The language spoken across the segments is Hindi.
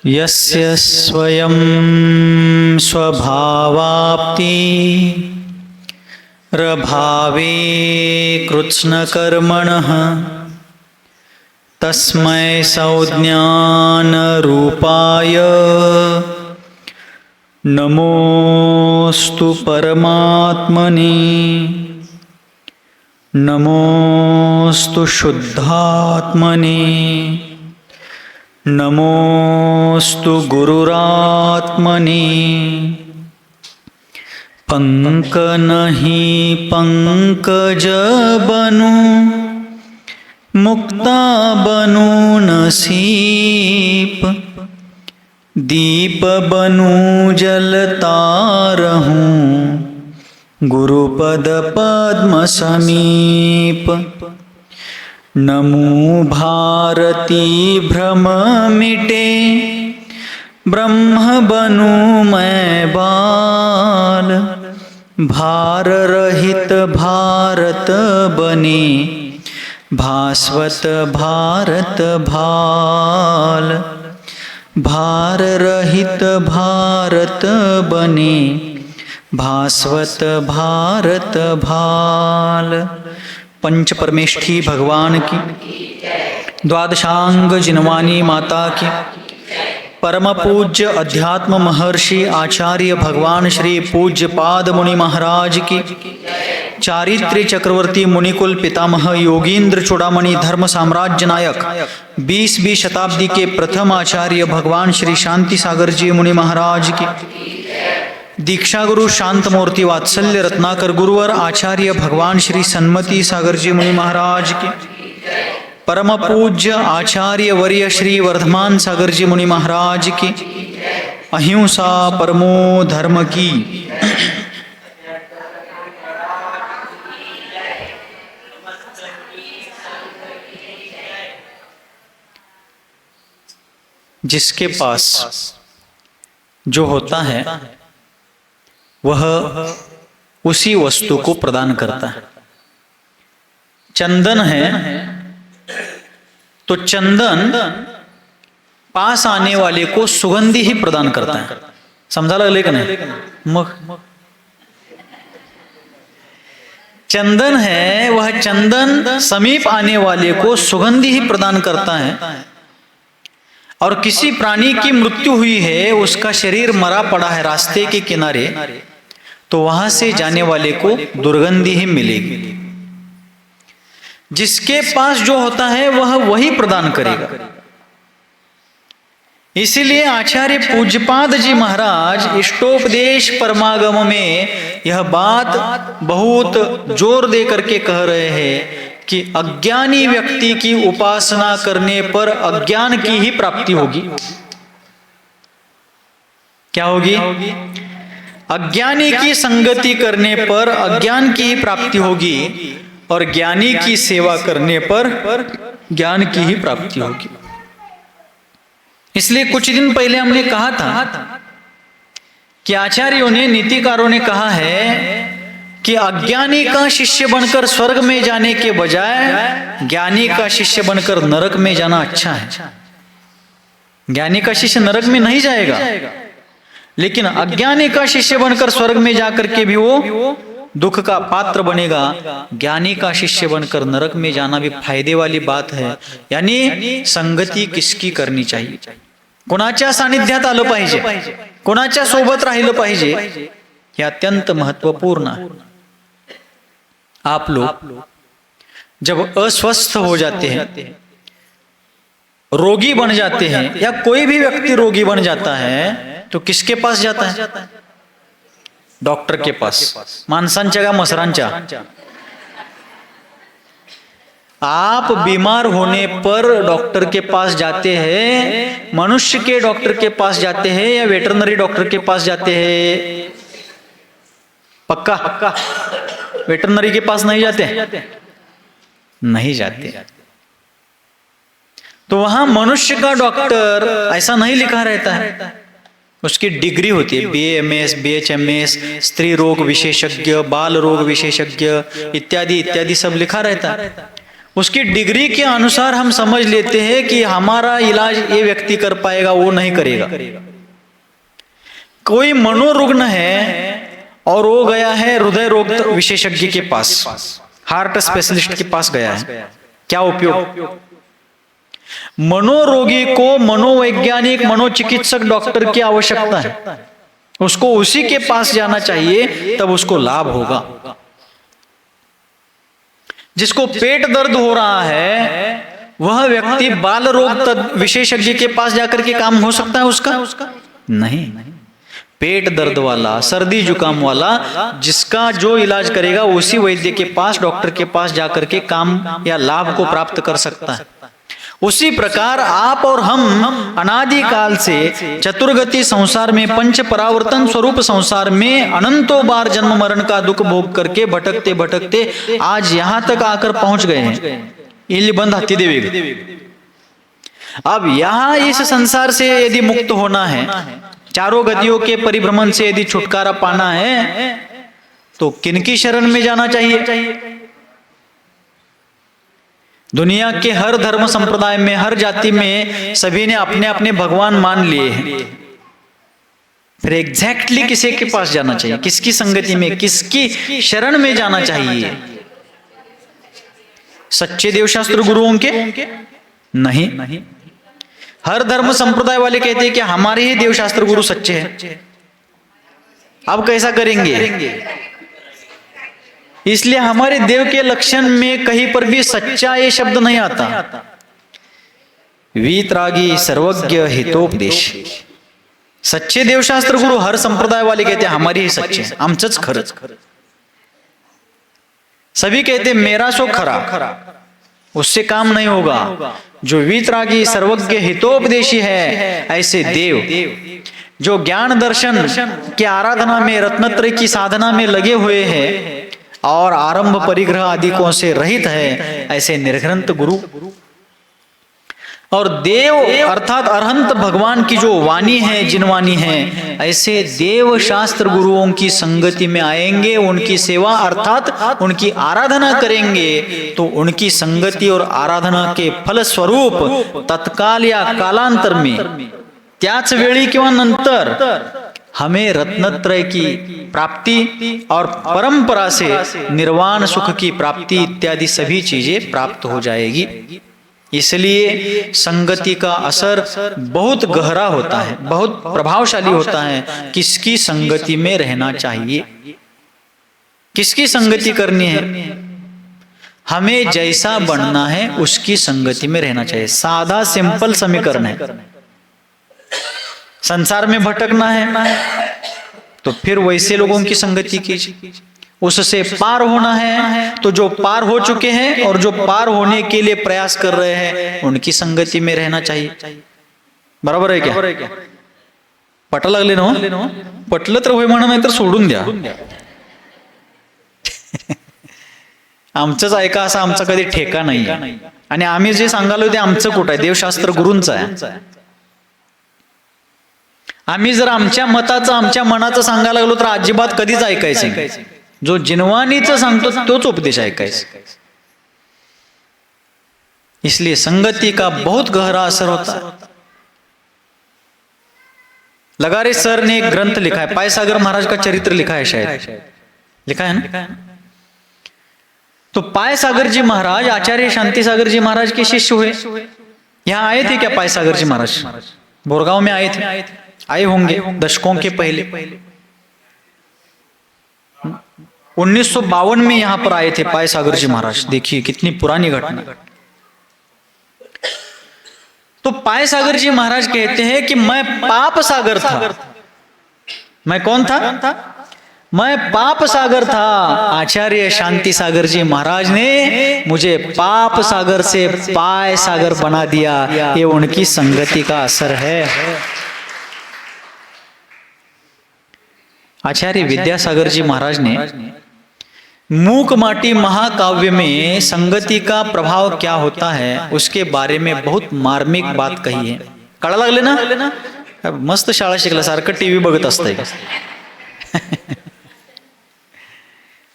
यस्य स्वयं स्वभावाप्ति रभावे कृत्स्नकर्मणः तस्मै संज्ञानरूपाय नमोस्तु परमात्मने। नमोस्तु शुद्धात्मने। नमोस्तु गुरुरात्मने। पंकनहि पंकज बनु मुक्ता बनु नसीप दीप बनु जलतारहूँ गुरुपद पद्म समीप। नमो भारती भ्रम मिटे ब्रह्म बनु मैं बाल भार रहित भारत बने भास्वत भारत भाल। भार रहित भारत बने भास्वत भारत भाल। पंच परमेष्ठी भगवान की, द्वादशांग जिनवानी माता की, परम पूज्य अध्यात्म महर्षि आचार्य भगवान श्री पूज्य पाद मुनि महाराज की, चारित्र्य चक्रवर्ती मुनिकुल पितामह योगींद्र चूड़ामणि धर्म साम्राज्य नायक 20वीं शताब्दी के प्रथम आचार्य भगवान श्री शांति सागर जी मुनि महाराज की, दीक्षा गुरु शांत मूर्ति वात्सल्य रत्नाकर गुरुवर आचार्य भगवान श्री सन्मति सागर जी मुनि महाराज की, परम पूज्य आचार्य वर्य श्री वर्धमान सागर जी मुनि महाराज की, अहिंसा परमो धर्म की। जिसके पास जो होता है वह उसी वस्तु को प्रदान करता है। चंदन है तो चंदन पास आने वाले को सुगंधि ही प्रदान करता है। समझा लगले का नहीं? मग चंदन है, वह चंदन समीप आने वाले को सुगंधि ही प्रदान करता है। और किसी प्राणी की मृत्यु हुई है, उसका शरीर मरा पड़ा है रास्ते के किनारे, तो वहां से जाने वाले को दुर्गंधि ही मिलेगी। जिसके पास जो होता है वह वही प्रदान करेगा। इसीलिए आचार्य पूज्यपाद जी महाराज इष्टोपदेश परमागम में यह बात बहुत जोर दे करके कह रहे हैं कि अज्ञानी व्यक्ति की उपासना करने पर अज्ञान की ही प्राप्ति होगी। क्या होगी? अज्ञानी की संगति करने पर अज्ञान की ही प्राप्ति होगी और ज्ञानी की सेवा करने पर ज्ञान की ही प्राप्ति होगी। इसलिए कुछ दिन पहले हमने कहा था कि आचार्यों ने, नीतिकारों ने कहा है कि अज्ञानी का शिष्य बनकर स्वर्ग में जाने के बजाय ज्ञानी का शिष्य बनकर नरक में जाना अच्छा है। ज्ञानी का शिष्य नरक में नहीं जाएगा, लेकिन अज्ञानी का शिष्य बनकर स्वर्ग में जाकर के भी वो दुख का पात्र बनेगा। ज्ञानी का शिष्य बनकर नरक में जाना भी फायदे वाली बात है। यानी संगती किसकी करनी चाहिए? कोणाच्या सानिध्यात आलं पाहिजे, कोणाच्या सोबत राहिलं पाहिजे, हे अत्यंत महत्वपूर्ण है। आप लोग जब अस्वस्थ हो जाते हैं, रोगी बन जाते हैं, या कोई भी व्यक्ति रोगी बन जाता है, तो किसके पास जाता है? डॉक्टर के पास। माणसांच्या का मसरांच्या? आप बीमार होने पर डॉक्टर के पास जाते हैं, मनुष्य के डॉक्टर के पास जाते हैं या वेटरनरी डॉक्टर के पास जाते हैं? पक्का? वेटरनरी के पास नहीं जाते? नहीं जाते। तो वहां मनुष्य का डॉक्टर ऐसा नहीं लिखा रहता है, उसकी डिग्री होती है, BAMS, BHMS, स्त्री रोग विशेषज्ञ, बाल रोग विशेषज्ञ इत्यादि इत्यादि सब लिखा रहता है। उसकी डिग्री के अनुसार हम समझ लेते हैं कि हमारा इलाज ये व्यक्ति कर पाएगा, वो नहीं करेगा। कोई मनोरुग्ण है और वो गया है हृदय रोग विशेषज्ञ के पास, हार्ट स्पेशलिस्ट के पास गया है, क्या उपयोग? मनोरोगी को मनोवैज्ञानिक मनोचिकित्सक डॉक्टर की आवश्यकता है, उसको उसी के पास जाना चाहिए, तब उसको लाभ होगा। जिसको पेट दर्द हो रहा है वह व्यक्ति बाल रोग विशेषज्ञ के पास जाकर के काम हो सकता है उसका? नहीं। पेट दर्द वाला, सर्दी जुकाम वाला, जिसका जो इलाज करेगा उसी वैद्य के पास, डॉक्टर के पास जाकर के काम या लाभ को प्राप्त कर सकता है। उसी प्रकार आप और हम अनादि काल से चतुर्गति संसार में, पंच परावर्तन स्वरूप संसार में अनंतों बार जन्म मरण का दुख भोग करके भटकते भटकते आज यहां तक आकर पहुंच गए हैं। इल्लिबंध हाथी देवी। अब यहां इस संसार से यदि मुक्त होना है, चारों गतियों के परिभ्रमण से यदि छुटकारा पाना है, तो किनकी शरण में जाना चाहिए? दुनिया के हर धर्म संप्रदाय में, हर जाति में सभी ने अपने अपने भगवान मान लिए हैं। फिर एग्जैक्टली किसी के पास जाना चाहिए? किसकी संगति में, किसकी शरण में जाना चाहिए? सच्चे देवशास्त्र गुरुओं के? नहीं। हर धर्म संप्रदाय वाले कहते हैं कि हमारे ही देवशास्त्र गुरु सच्चे हैं। अब कैसा करेंगे? इसलिए हमारे देव के लक्षण में कहीं पर भी सच्चा ये शब्द नहीं आता। वीतरागी सर्वज्ञ हितोपदेश। सच्चे देवशास्त्र गुरु हर संप्रदाय वाले कहते हैं हमारी ही सच्चे, आमचंच खरंच। सभी कहते मेरा सो खरा, उससे काम नहीं होगा। जो वीतरागी सर्वज्ञ हितोपदेशी है, ऐसे देव जो ज्ञान दर्शन की आराधना में, रत्नत्रय की साधना में लगे हुए हैं और आरंभ परिग्रह आदिकों से रहित है, ऐसे निर्ग्रंथ गुरु और देव अर्थात अरहंत भगवान की जो वाणी है, जिनवाणी है, ऐसे देव शास्त्र गुरुओं की संगति में आएंगे, उनकी सेवा अर्थात उनकी आराधना करेंगे, तो उनकी संगति और आराधना के फल स्वरूप तत्काल या कालांतर में, त्याच वेळी किंवा नंतर हमें रत्नत्रय की प्राप्ति और परंपरा से निर्वाण सुख की प्राप्ति इत्यादि सभी चीजें प्राप्त हो जाएगी। इसलिए संगति का असर बहुत गहरा होता है, बहुत प्रभावशाली होता है। किसकी संगति में रहना चाहिए, किसकी संगति करनी है, हमें जैसा बनना है उसकी संगति में रहना चाहिए। साधा सिंपल समीकरण है। संसार में भटकना है तो फिर वैसे लोगों की संगति कीजिए। उससे पार होना है तो जो पार हो चुके हैं और जो पार होने के लिए प्रयास कर रहे हैं उनकी संगति में रहना चाहिए। बरोबर है क्या? पटा लागले ना? पटलं तर होय म्हणा, नाही तर सोडून द्या। आमचंच ऐका असा आमचा कधी ठेका नाही, आणि आम्ही जे सांगालो ते आमचं कुठं आहे? देवशास्त्र गुरूंचं आहे। आम्ही जर आमच्या मताचं, आमच्या मनाचं सांगायला लागलो तर अजिबात कधीच ऐकायचं नाही। जो जिनवानीचं सांगतो तोच उपदेश ऐकायचा। इसलिए संगति का बहुत गहरा असर होता है। लगारे सर ने एक ग्रंथ लिखा है, पायसागर महाराज का चरित्र लिखा है, शायद लिखा है ना? तो पायसागर जी महाराज आचार्य शांति सागर जी महाराज के शिष्य हुए। यहाँ आए थे क्या पायसागर जी महाराज? बोरगांव में आए थे, आए होंगे दशकों के पहले। 1952 में यहां पर आए थे पायसागर जी महाराज। देखिए कितनी पुरानी घटना। तो पायसागर जी महाराज कहते हैं कि मैं पाप सागर था। मैं कौन था? मैं पाप सागर था। आचार्य शांति सागर जी महाराज ने मुझे पाप सागर से पाय सागर बना दिया। ये उनकी संगति का असर है। आचार्य विद्यासागर जी महाराज ने मूक माटी महाकाव्य में संगति का प्रभाव क्या होता है उसके बारे में बहुत मार्मिक बात कही है। कळा लागले ना? मस्त शाळा शिकल्यासारखं टीव्ही बघत असतंय।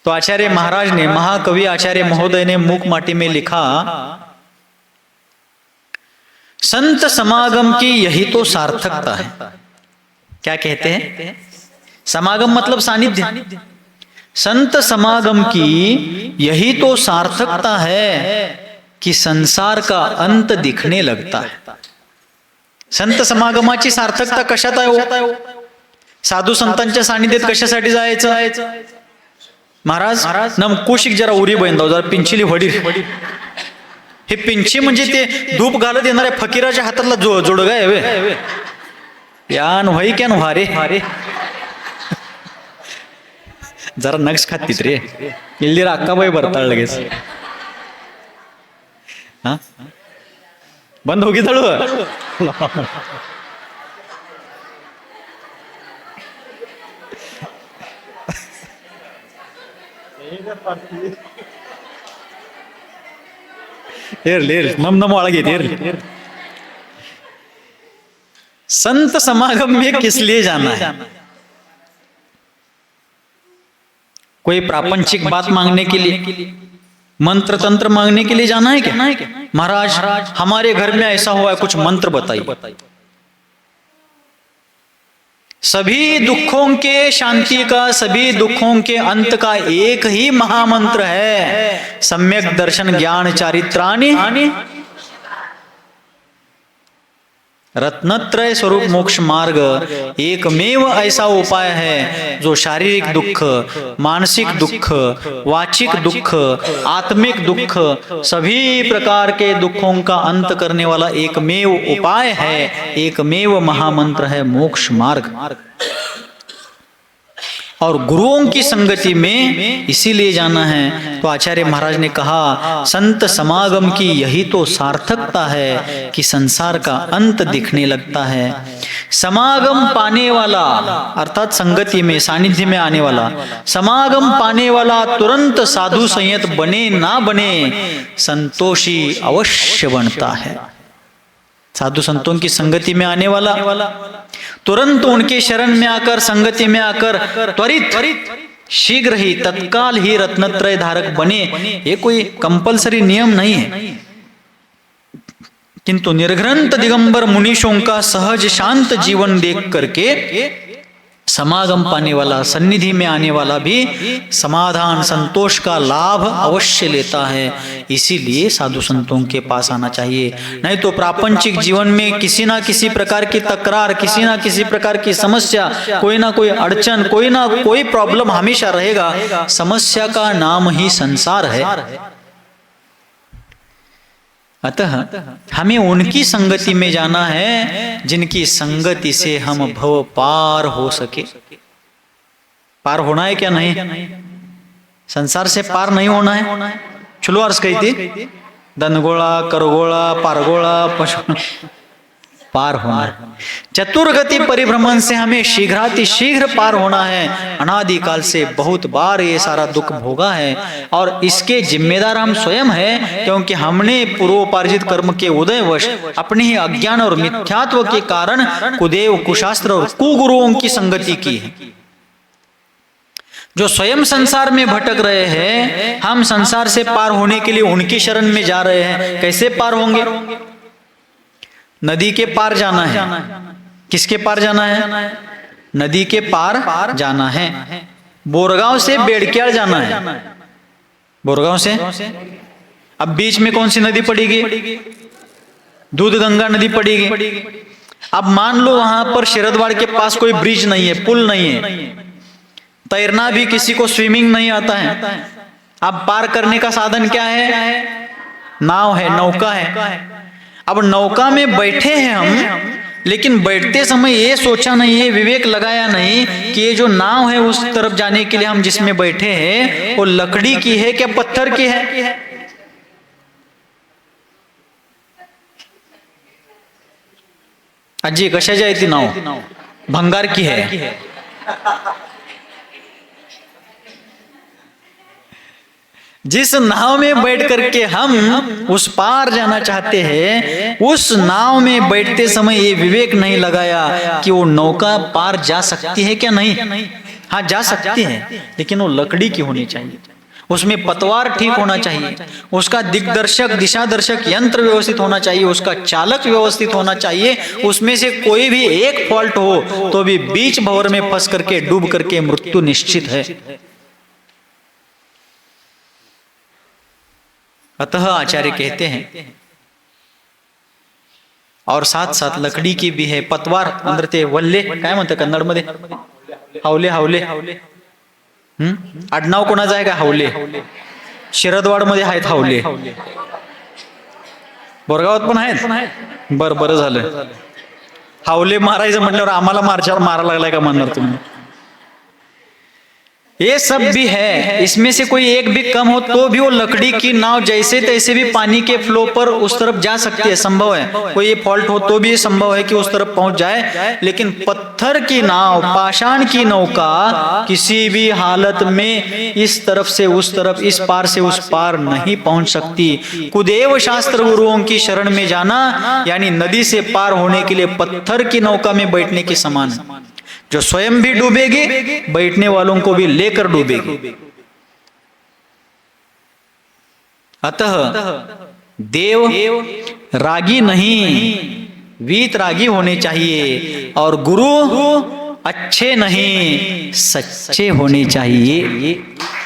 तो आचार्य महाराज ने, महाकवि आचार्य महोदय ने मूक माटी में लिखा, संत समागम की यही तो सार्थकता है। क्या कहते हैं? समागम मतलब सानिध्य। संत समागम की यही तो सार्थकता है कि संसार का अंत दिखने लगता है। संत समागमाची सार्थकता कशात आहे हो? साधू संतांच्या सानिध्यात कशासाठी जायचं? महाराज नमकुशिक जरा उरी बंदाव, जरा पिंचिली वडील. हे पिंची म्हणजे ते धूप घालत येणाऱ्या फकीराच्या हातातला जोडगा आहे. यान व्हाई क्या व्हारे जरा नक्स खातीत रे, इल्ली अक्काबाई बरताळ लगेच. हा बंद होगी तळू. नम नम वाला घेते. संत समागम में किस लिए जाना है? कोई प्रापंचिक बात मांगने के लिए, मंत्र तंत्र मांगने के लिए जाना है क्या? महाराज हमारे घर में ऐसा हुआ है, कुछ मंत्र बताइए. सभी दुखों के शांति का, सभी दुखों के अंत का एक ही महामंत्र है, सम्यक दर्शन ज्ञान चारित्राणि रत्नत्रय स्वरूप मोक्ष मार्ग. एकमेव ऐसा उपाय है जो शारीरिक दुख, मानसिक दुख, वाचिक दुख, आत्मिक दुख, सभी प्रकार के दुखों का अंत करने वाला एकमेव उपाय है, एकमेव महामंत्र है मोक्ष मार्ग. और गुरुओं की संगति में इसीलिए जाना है. तो आचार्य महाराज ने कहा, संत समागम की यही तो सार्थकता है कि संसार का अंत दिखने लगता है. समागम पाने वाला अर्थात संगति में, सानिध्य में आने वाला, समागम पाने वाला तुरंत साधु संयत बने ना बने, संतोषी अवश्य बनता है. साधु संतों की संगति में आने वाला तुरंत उनके शरण में आकर, संगति में आकर त्वरित शीघ्र ही तत्काल ही रत्नत्रय धारक बने, ये कोई कंपलसरी नियम नहीं है. किंतु निर्घ्रंथ दिगंबर मुनीषों का सहज शांत जीवन देख करके समागम पाने वाला, सन्निधि में आने वाला भी समाधान, संतोष का लाभ अवश्य लेता है. इसीलिए साधु संतों के पास आना चाहिए. नहीं तो प्रापंचिक जीवन में किसी ना किसी प्रकार की तकरार, किसी ना किसी प्रकार की समस्या, कोई ना कोई अड़चन, कोई ना कोई प्रॉब्लम हमेशा रहेगा. समस्या का नाम ही संसार है. अतः हमें उनकी संगति में जाना है जिनकी संगति से हम भव पार हो सके. पार होना है क्या? नहीं, संसार से पार नहीं होना है. चलो अर्ज कही थी, दनगोळा, करगोळा, पारगोळा, पशु पार होना है. चतुर्गति परिभ्रमण से हमें शीघ्रातिशीघ्र पार होना है. अनादिकाल से बहुत बार ये सारा दुख भोगा है और इसके जिम्मेदार हम स्वयं हैं, क्योंकि हमने पूर्वोपार्जित कर्म के उदयवश अपने ही अज्ञान और मिथ्यात्व के कारण कुदेव, कुशास्त्र और कुगुरुओं की संगति की है. जो स्वयं संसार में भटक रहे हैं, हम संसार से पार होने के लिए उनकी शरण में जा रहे हैं. कैसे पार होंगे? नदी के पार जाना है. किसके पार जाना है? नदी के पार जाना है. बोरगांव से बेड़क्याळ जाना है. बोरगांव से अब बीच में कौन सी नदी पड़ेगी? दूधगंगा नदी पड़ेगी. अब मान लो वहां पर शरदवाड़ के पास कोई ब्रिज नहीं है, पुल नहीं है, तैरना भी किसी को स्विमिंग नहीं आता है. अब पार करने का साधन क्या है? नाव है, नौका है. अब नौका में बैठे हैं हम, लेकिन बैठते समय ये सोचा नहीं है, विवेक लगाया नहीं कि ये जो नाव है उस तरफ जाने के लिए हम जिसमें बैठे हैं वो लकड़ी की है क्या पत्थर की है? अजी कशाची आहे ती नाव? भंगार की है. जिस नाव में बैठ करके हम उस पार जाना चाहते हैं, उस नाव में बैठते समय ये विवेक नहीं लगाया कि वो नौका पार जा सकती है क्या नहीं. हाँ जा सकती है, लेकिन वो लकड़ी की होनी चाहिए, उसमें पतवार ठीक होना चाहिए, उसका दिग्दर्शक दिशा दर्शक यंत्र व्यवस्थित होना चाहिए, उसका चालक व्यवस्थित होना चाहिए। उसमें से कोई भी एक फॉल्ट हो तो भी बीच भंवर में फंस करके डूब करके मृत्यु निश्चित है। अतः आचार्य कहते हैं, और साथ साथ लकड़ी की भी है, पतवार अंदर ते वल्ले काय म्हणतात कन्नड मध्ये, हावले हावले, आडनाव कोणाचं आहे का हावले? शिरदवाड मध्ये आहेत हावले, बोरगावात पण आहेत। बरं झालं, हावले मारायचं म्हटल्यावर आम्हाला मारा लागलाय का म्हणणार तुम्ही? ये सब भी है, इसमें से कोई एक भी कम हो तो भी वो लकड़ी की नाव जैसे तैसे भी पानी के फ्लो पर उस तरफ जा सकती है, संभव है। कोई ये फॉल्ट हो तो भी संभव है कि उस तरफ पहुंच जाए, लेकिन पत्थर की नाव, पाषाण की नौका किसी भी हालत में इस तरफ से उस तरफ, इस पार से उस पार नहीं पहुंच सकती। कुदेव शास्त्र गुरुओं की शरण में जाना यानी नदी से पार होने के लिए पत्थर की नौका में बैठने के समान है, जो स्वयं भी डूबेगी, बैठने वालों को भी लेकर डूबेगी। अतः देव रागी नहीं, वीत रागी होने चाहिए, और गुरु अच्छे नहीं सच्चे होने चाहिए।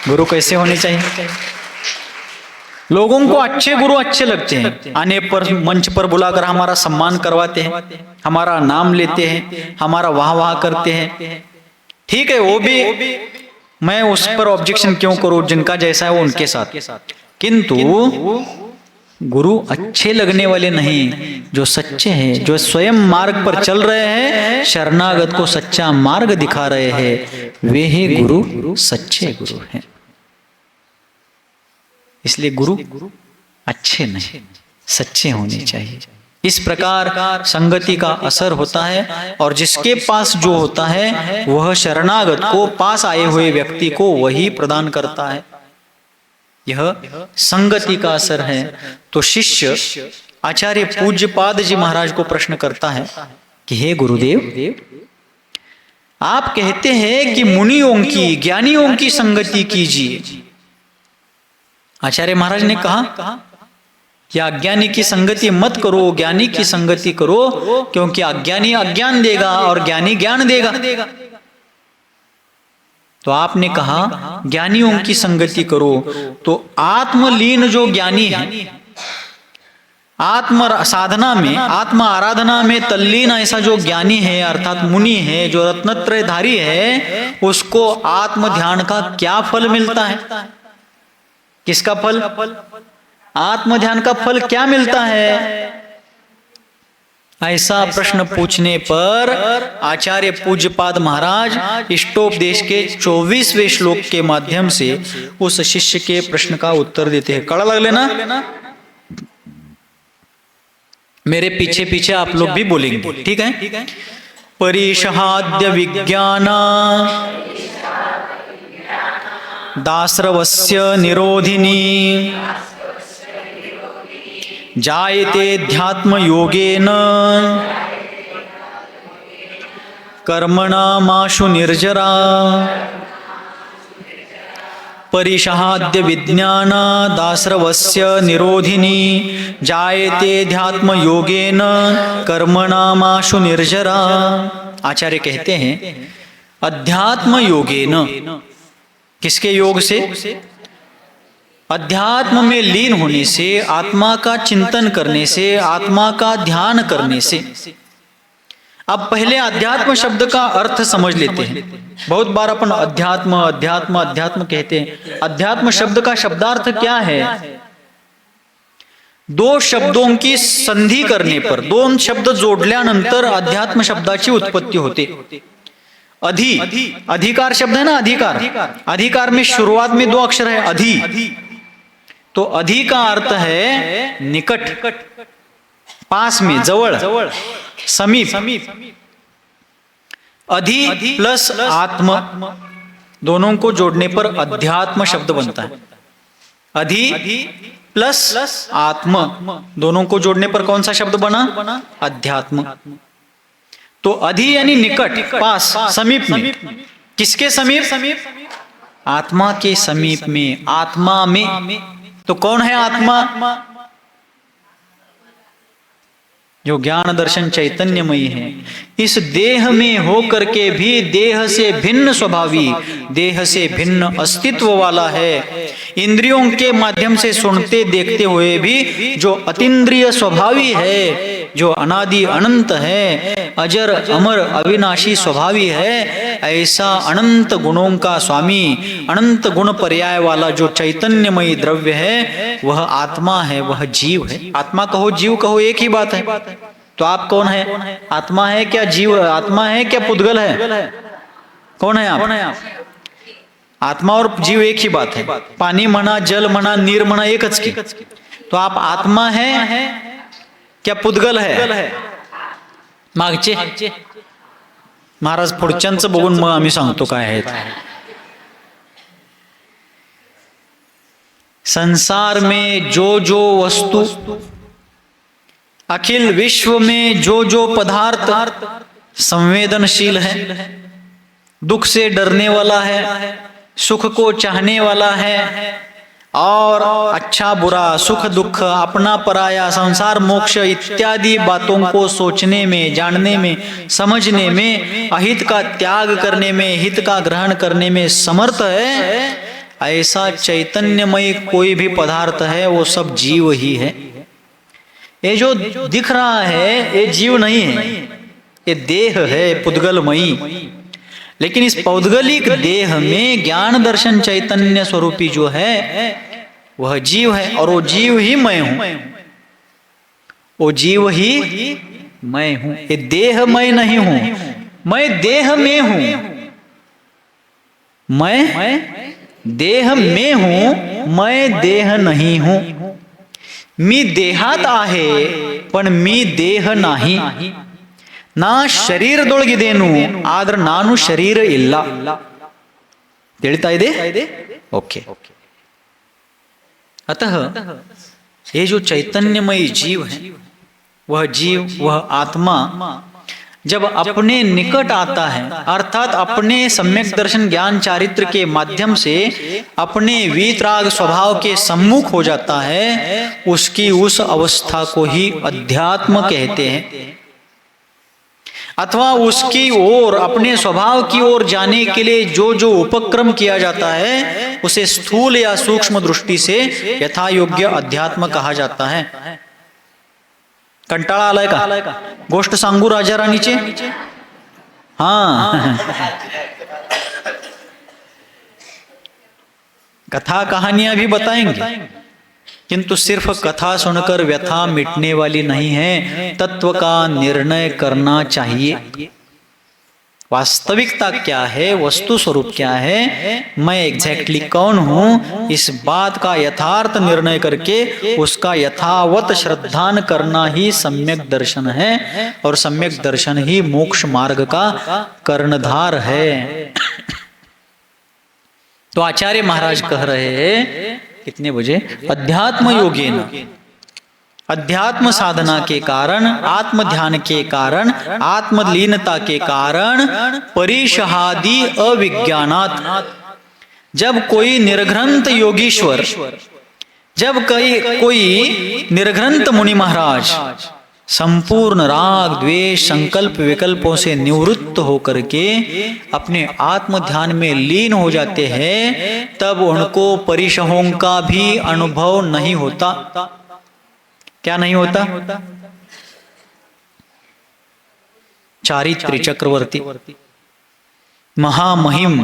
गुरु कैसे होने चाहिए? लोगों को अच्छे गुरु अच्छे लगते हैं, आने पर मंच पर बुलाकर हमारा सम्मान करवाते हैं, हमारा नाम लेते हैं, हमारा वाह वाह करते हैं। ठीक है, वो भी मैं उस पर ऑब्जेक्शन क्यों करूं, जिनका जैसा है वो उनके साथ। किंतु गुरु अच्छे लगने वाले नहीं, जो सच्चे हैं, जो स्वयं मार्ग पर चल रहे हैं, शरणागत को सच्चा मार्ग दिखा रहे हैं, वे ही गुरु सच्चे गुरु हैं। इसलिए गुरु अच्छे नहीं सच्चे होने चाहिए। इस प्रकार संगति का असर होता है, और जिसके पास जो होता है वह शरणागत को, पास आए हुए व्यक्ति को वही प्रदान करता है। यह संगति का असर है। तो शिष्य आचार्य पूज्यपाद जी महाराज को प्रश्न करता है कि हे गुरुदेव, आप कहते हैं कि मुनियों की, ज्ञानियों की संगति कीजिए। आचार्य महाराज ने कहा कि अज्ञानी की संगति मत करो, ज्ञानी की संगति करो, क्योंकि अज्ञानी अज्ञान देगा और ज्ञानी ज्ञान देगा। तो आपने कहा ज्ञानियों की संगति करो। तो आत्मलीन जो ज्ञानी है, आत्म साधना में, आत्म आराधना में तल्लीन ऐसा जो ज्ञानी है, अर्थात मुनि है, जो रत्नत्रयधारी है, उसको आत्म ध्यान का क्या फल मिलता है? किसका फल? आत्म ध्यान का फल क्या मिलता है? ऐसा प्रश्न पूछने पर आचार्य पूज्यपाद महाराज इष्टोपदेश के 24वें श्लोक के माध्यम से उस शिष्य के प्रश्न का उत्तर देते हैं। कड़ा लग लेना, मेरे पीछे पीछे आप लोग भी बोलेंगे, ठीक है? परिषहाद्य विज्ञाना दास्रवस्य निरोधिनी जायते ध्यात्म योगेन कर्मणामाशु निर्जरा। परिषहाद्य विज्ञाना दास्रवस्य निरोधिनी जायते ध्यात्म योगेन कर्मणामाशु निर्जरा। आचार्य कहते हैं अध्यात्म योगेन, किसके योग से? अध्यात्म में लीन होने से, आत्मा का चिंतन करने से, आत्मा का ध्यान करने से। अब पहले अध्यात्म शब्द का अर्थ समझ लेते हैं। बहुत बार अपन अध्यात्म अध्यात्म अध्यात्म कहते हैं। अध्यात्म शब्द का शब्दार्थ क्या है? दो शब्दों की संधि करने पर, दोन शब्द जोडल्यानंतर अध्यात्म शब्दाची उत्पत्ती होते। अधिकार शब्द है ना, अधिकार में शुरुआत में दो अक्षर है अधि, तो अधि का अर्थ है निकट, पास में, जवळ, समीप। अधि प्लस आत्म, दोनों को जोड़ने पर अध्यात्म शब्द बनता है। अधि प्लस आत्म, दोनों को जोड़ने पर कौन सा शब्द बना? अध्यात्म। तो अधि यानी निकट, पास, समीप में, किसके समीप? आत्मा के समीप में, आत्मा में। तो कौन है आत्मा? जो ज्ञान दर्शन चैतन्यमयी है। इस देह में होकर के भी देह से भिन्न स्वभावी, देह से भिन्न अस्तित्व वाला है। इंद्रियों के माध्यम से सुनते देखते हुए भी जो अतीन्द्रिय स्वभावी है, जो अनादि अनंत है, अजर अमर अविनाशी स्वभावी है, ऐसा अनंत गुणों का स्वामी, अनंत गुण पर्याय वाला जो चैतन्यमयी द्रव्य है, वह आत्मा है, वह जीव है। आत्मा कहो जीव कहो एक ही बात है। तो आप कौन है? आत्मा है क्या जीव? आत्मा है क्या पुद्गल है? कौन है आप? आत्मा और जीव एक ही बात है। पानी म्हणा, जल म्हणा, नीर म्हणा, एकच की। तो आप आत्मा है क्या पुद्गल है? मागचे महाराज पुढच्यांचं बघून मग आम्ही सांगतो काय आहे। संसार में जो जो वस्तु, अखिल विश्व में जो जो पदार्थ संवेदनशील है, दुख से डरने वाला है, सुख को चाहने वाला है, और अच्छा बुरा, सुख दुख, अपना पराया, संसार मोक्ष इत्यादि बातों को सोचने में, जानने में, समझने में, अहित का त्याग करने में, हित का ग्रहण करने में समर्थ है, ऐसा चैतन्यमय कोई भी पदार्थ है वो सब जीव ही है। ये जो दिख रहा है ये जीव नहीं है, ये देह है पुद्गलमयी। लेकिन इस पौद्गलिक देह में ज्ञान दर्शन चैतन्य स्वरूपी जो है वह जीव है, और वो जीव ही मैं हूं, वो जीव ही मैं हूं। ये देह मैं नहीं हूं, मैं देह में हूं, मैं देह में हूं, मैं देह नहीं हूं। मी देहात आहे पण मी देह नाही, ನಾ ಶರೀರದೊಳಗಿದೇನು ಆದ್ರೆ ನಾನು ಶರೀರ ಇಲ್ಲ। ತಿಳಿತಾ ಇದೆ? ओके। अतः ये जो चैतन्यमयी जीव है, वह जीव, वह आत्मा जब अपने निकट आता है, अर्थात अपने सम्यक दर्शन ज्ञान चारित्र के माध्यम से अपने वीतराग स्वभाव के सम्मुख हो जाता है, उसकी उस अवस्था को ही अध्यात्म कहते हैं। अथवा उसकी ओर, अपने स्वभाव की ओर जाने के लिए जो जो उपक्रम किया जाता है उसे स्थूल या सूक्ष्म दृष्टि से यथा योग्य अध्यात्म कहा जाता है। कंटाळा आलाय का? गोष्ट सांगू राजा राणीचे? हाँ, कथा कहानियां भी बताएंगे, किंतु सिर्फ कथा सुनकर व्यथा मिटने वाली नहीं है, तत्व का निर्णय करना चाहिए। वास्तविकता क्या है, वस्तु स्वरूप क्या है, मैं एग्जैक्टली कौन हूं, इस बात का यथार्थ निर्णय करके उसका यथावत श्रद्धान करना ही सम्यक दर्शन है, और सम्यक दर्शन ही मोक्ष मार्ग का कर्णधार है। तो आचार्य महाराज कह रहे हैं कितने बजे? अध्यात्म योगेन, अध्यात्म साधना के कारण, आत्म ध्यान के कारण, आत्मलीनता के कारण, परिशहादि अविज्ञानात्, जब कोई निर्घ्रंथ योगीश्वर, जब कोई निर्घ्रंथ मुनि महाराज संपूर्ण राग द्वेष संकल्प विकल्पों से निवृत्त होकर के अपने आत्म ध्यान में लीन हो जाते हैं, तब उनको परिशहों का भी अनुभव नहीं होता। क्या नहीं होता? चारित्र चक्रवर्ती, महामहिम,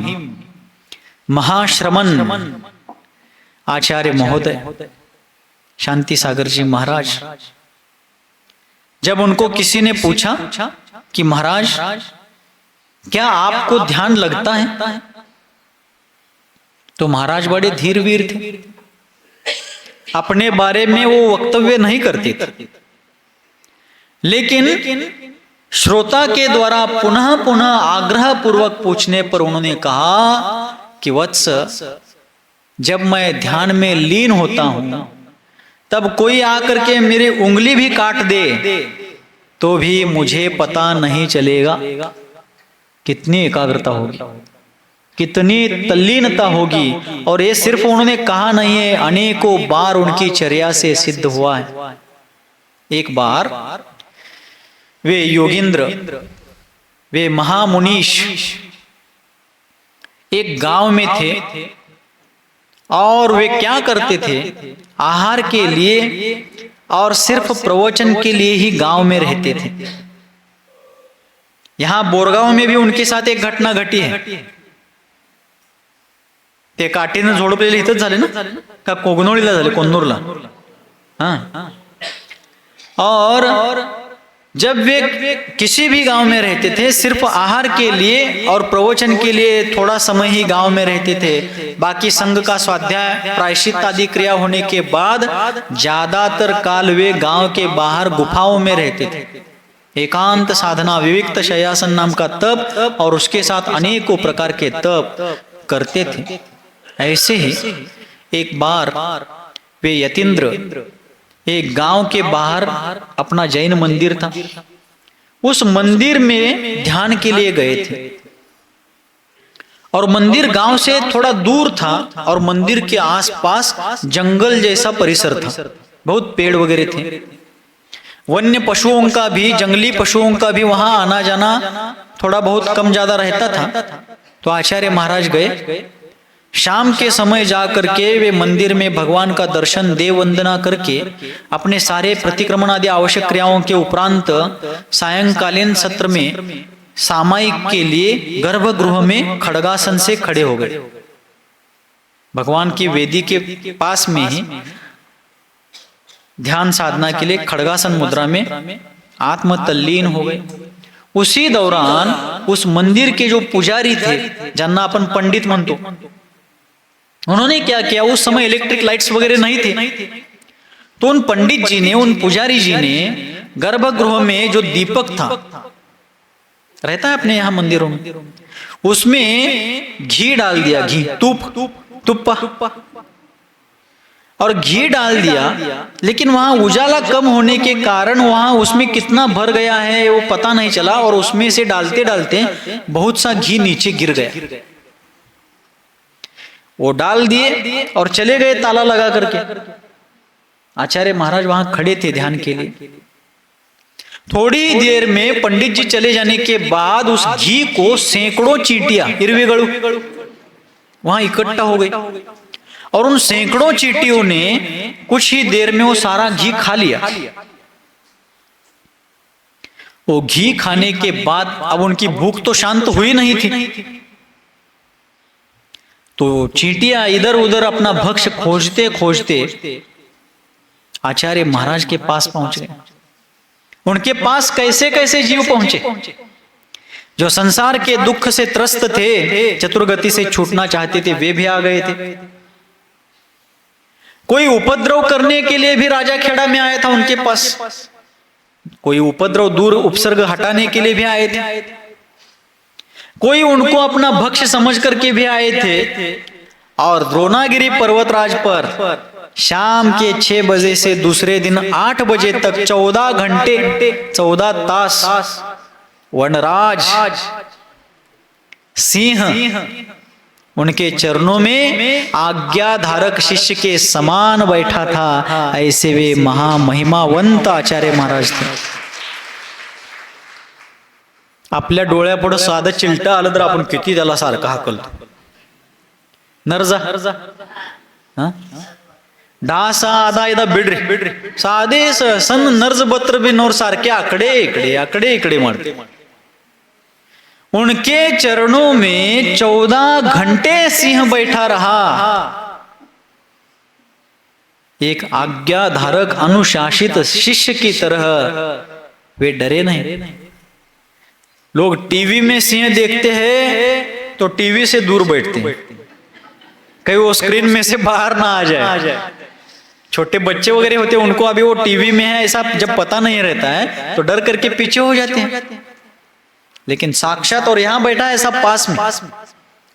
महाश्रमण आचार्य महोदय शांति सागर जी महाराज, जब उनको किसी ने पूछा कि महाराज क्या आपको ध्यान लगता है, तो महाराज बड़े धीर वीर थे, अपने बारे में वो वक्तव्य नहीं करते थे, लेकिन श्रोता के द्वारा पुनः पुनः आग्रह पूर्वक पूछने पर उन्होंने कहा कि वत्स, जब मैं ध्यान में लीन होता हूं तब कोई आकर के मेरी उंगली भी काट दे तो भी मुझे पता नहीं चलेगा। कितनी एकाग्रता होगी। कितनी तल्लीनता होगी। और ये सिर्फ उन्होंने कहा नहीं है, अनेकों बार उनकी चर्या से सिद्ध हुआ है। एक बार वे योगींद्र, वे महामुनीश एक गांव में थे और वे क्या करते थे, आहार के लिए और सिर्फ प्रवचन के लिए ही गांव में रहते थे। यहां बोरगांव में भी उनके साथ एक घटना घटी है। ते काठीनं झोडपलेले इथंच झाले ना का कोगनोळीला झाले, कोन्नूरला? हाँ। और जब वे किसी भी गांव में रहते थे, सिर्फ आहार के लिए और प्रवचन के लिए थोड़ा समय ही गांव में रहते थे। बाकी संघ का स्वाध्याय, प्रायश्चित आदि क्रिया होने के बाद ज्यादातर काल वे गांव के बाहर गुफाओं में रहते थे। एकांत साधना, विविक्त शय्यासन नाम का तप और उसके साथ अनेकों प्रकार के तप करते थे। ऐसे ही एक बार वे यतीन्द्र एक गांव के बाहर अपना जैन मंदिर था, उस मंदिर में ध्यान के लिए गए थे। और मंदिर गांव से थोड़ा दूर था और मंदिर के आसपास जंगल जैसा परिसर था, बहुत पेड़ वगैरह थे। वन्य पशुओं का भी, जंगली पशुओं का भी वहां आना जाना थोड़ा बहुत कम ज्यादा रहता था। तो आचार्य महाराज गए। शाम के समय जा करके वे मंदिर में भगवान का दर्शन, देव वंदना करके अपने सारे प्रतिक्रमण आदि आवश्यक क्रियाओं के उपरांत सायंकालीन सत्र में सामायिक के लिए गर्भगृह में खड़गासन से खड़े हो गए। भगवान की वेदी के पास में ही ध्यान साधना के लिए खड़गासन मुद्रा में आत्म तल्लीन हो गए। उसी दौरान उस मंदिर के जो पुजारी थे, ज्यांना अपन पंडित म्हणतो, उन्होंने क्या किया, उस समय इलेक्ट्रिक लाइट्स वगैरह नहीं थे, तो उन पंडित जी ने, उन पुजारी जी ने गर्भगृह में जो दीपक था, रहता है अपने यहां मंदिरों में, उसमें घी डाल दिया, घी, तुप्पा, और घी डाल दिया। लेकिन वहां उजाला कम होने के कारण वहां उसमें कितना भर गया है वो पता नहीं चला, और उसमें से डालते डालते बहुत सा घी नीचे गिर गया। वो डाल दिए और चले गए ताला लगा करके। आचार्य महाराज वहां खड़े थे ध्यान के लिए। थोड़ी देर में पंडित जी चले जाने के बाद उस घी को सैकड़ों चींटियां, इरविगड़ू, वहां इकट्ठा हो गई, और उन सैकड़ों चींटियों ने कुछ ही देर में वो सारा घी खा लिया। वो घी खाने के बाद अब उनकी भूख तो शांत हुई नहीं थी, तो चींटियां इधर उधर अपना भक्ष खोजते खोजते आचार्य महाराज के पास पहुंच गए। उनके पास कैसे कैसे जीव पहुंचे, जो संसार के दुख से त्रस्त थे, चतुर्गति से छूटना चाहते थे, वे भी आ गए थे। कोई उपद्रव करने के लिए भी राजा खेड़ा में आया था उनके पास, कोई उपद्रव दूर उपसर्ग हटाने के लिए भी आए थे, कोई उनको अपना भक्ष्य समझ करके भी आए थे। और द्रोणागिरी पर्वतराज पर शाम के 6 बजे से दूसरे दिन 8 बजे तक 14 घंटे 14 तास वनराज सिंह उनके चरणों में आज्ञाधारक शिष्य के समान बैठा था। ऐसे वे महामहिमावंत आचार्य महाराज थे। आपल्या डोळ्यापुढे साधं चिलटा आलं तर आपण किती त्याला सारखं हाकलतो, नरजा डासा आदा इदा बिड्रे साधे सन नर्ज बत्र बिनोर सारखे आकडे इकडे मारते। उनके चरणों में 14 घंटे सिंह बैठा रहा। एक आज्ञाधारक अनुशासित शिष्य की तरह वे डरे नहीं। लोग टीवी में सिंह देखते हैं तो टीवी से दूर बैठते हैं, कहीं वो स्क्रीन में से बाहर ना आ जाए। छोटे बच्चे वगैरह होते हैं, उनको अभी वो टीवी में है ऐसा जब पता नहीं रहता है तो डर करके पीछे हो जाते हैं। लेकिन साक्षात और यहां बैठा है सब पास में।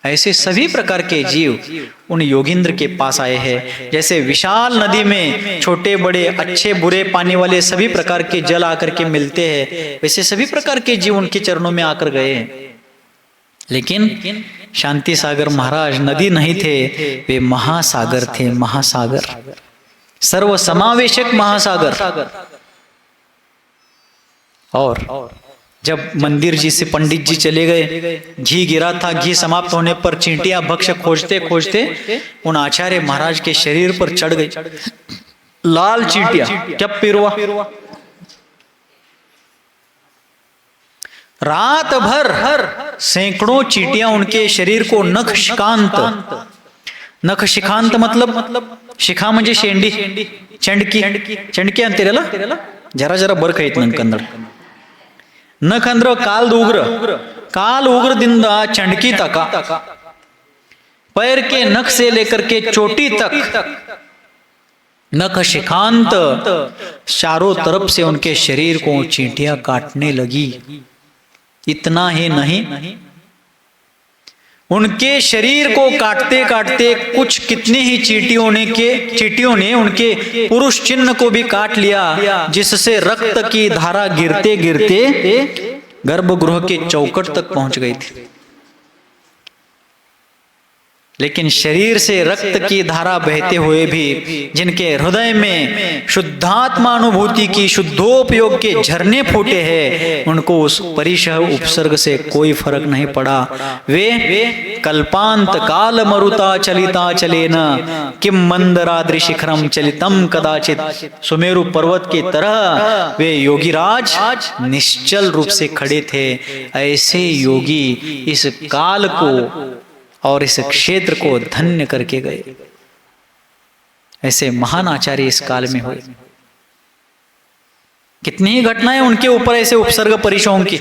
ऐसे सभी प्रकार के जीव उन योगींद्र के पास आए हैं। जैसे विशाल नदी में छोटे बड़े अच्छे बुरे पानी वाले सभी प्रकार के जल आकर के मिलते हैं, वैसे सभी प्रकार के जीव उनके चरणों में आकर गए हैं। लेकिन शांति सागर महाराज नदी नहीं थे, वे महासागर थे, महासागर, सर्व समावेशक महासागर। और जब मंदिर जी से पंडित जी चले गए, घी गिरा था, घी समाप्त होने पर चींटियां भक्ष खोजते खोजते उन आचार्य महाराज के शरीर पर चढ़ गई, लाल चींटियां, क्या पिरवा। रात भर सैकड़ों चींटियां उनके शरीर को नख शिखांत मतलब शिखा म्हणजे शेंडी, चंडकी अंतेरेला जरा जरा बरक येत नंकंदड़ नख अंद्र काल उग्र चंडकी तक, पैर के नख से लेकर के चोटी तक नख शिखांत, चारों तरफ से उनके शरीर को चींटियां काटने लगी। इतना ही नहीं, उनके शरीर को काटते काटते कुछ कितने ही चींटियों ने उनके पुरुष चिन्ह को भी काट लिया, जिससे रक्त की धारा गिरते गिरते गर्भगृह के चौखट तक पहुंच गई थी। लेकिन शरीर से रक्त की धारा बहते हुए भी जिनके हृदय में शुद्धात्मानुभूति की शुद्धोपयोग के झरने फूटे हैं, उनको उस परिशह उपसर्ग से कोई फर्क नहीं पड़ा। वे कल्पांत काल मरुता चलिता चलेन किम मंदराद्रि शिखरम चलितम कदाचित, सुमेरु पर्वत की तरह वे योगीराज निश्चल रूप से खड़े थे। ऐसे योगी इस काल को और इस क्षेत्र को धन्य करके गए। ऐसे महान आचार्य इस काल में हुए। कितनी ही घटनाएं उनके ऊपर ऐसे उपसर्ग परिशों की,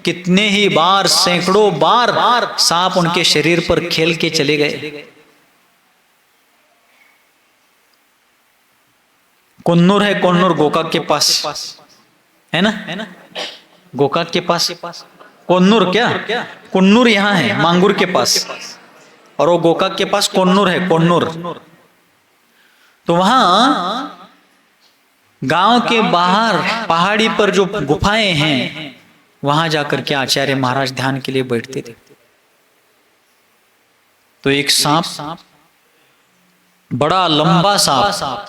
कितने ही बार, सैकड़ों बार सांप उनके शरीर पर खेल के चले गए। कुन्नूर है, कुन्नूर गोकाक के पास है ना, गोकाक के पास कुन्नूर, क्या कुन्नूर यहाँ है मांगूर के पास, और वो गोकाक के पास कोन्नूर है, कोन्नूर। तो वहां गांव के बाहर पहाड़ी पर जो गुफाएं हैं, वहां जाकर के आचार्य महाराज ध्यान के लिए बैठते थे। तो एक सांप, बड़ा लंबा सांप,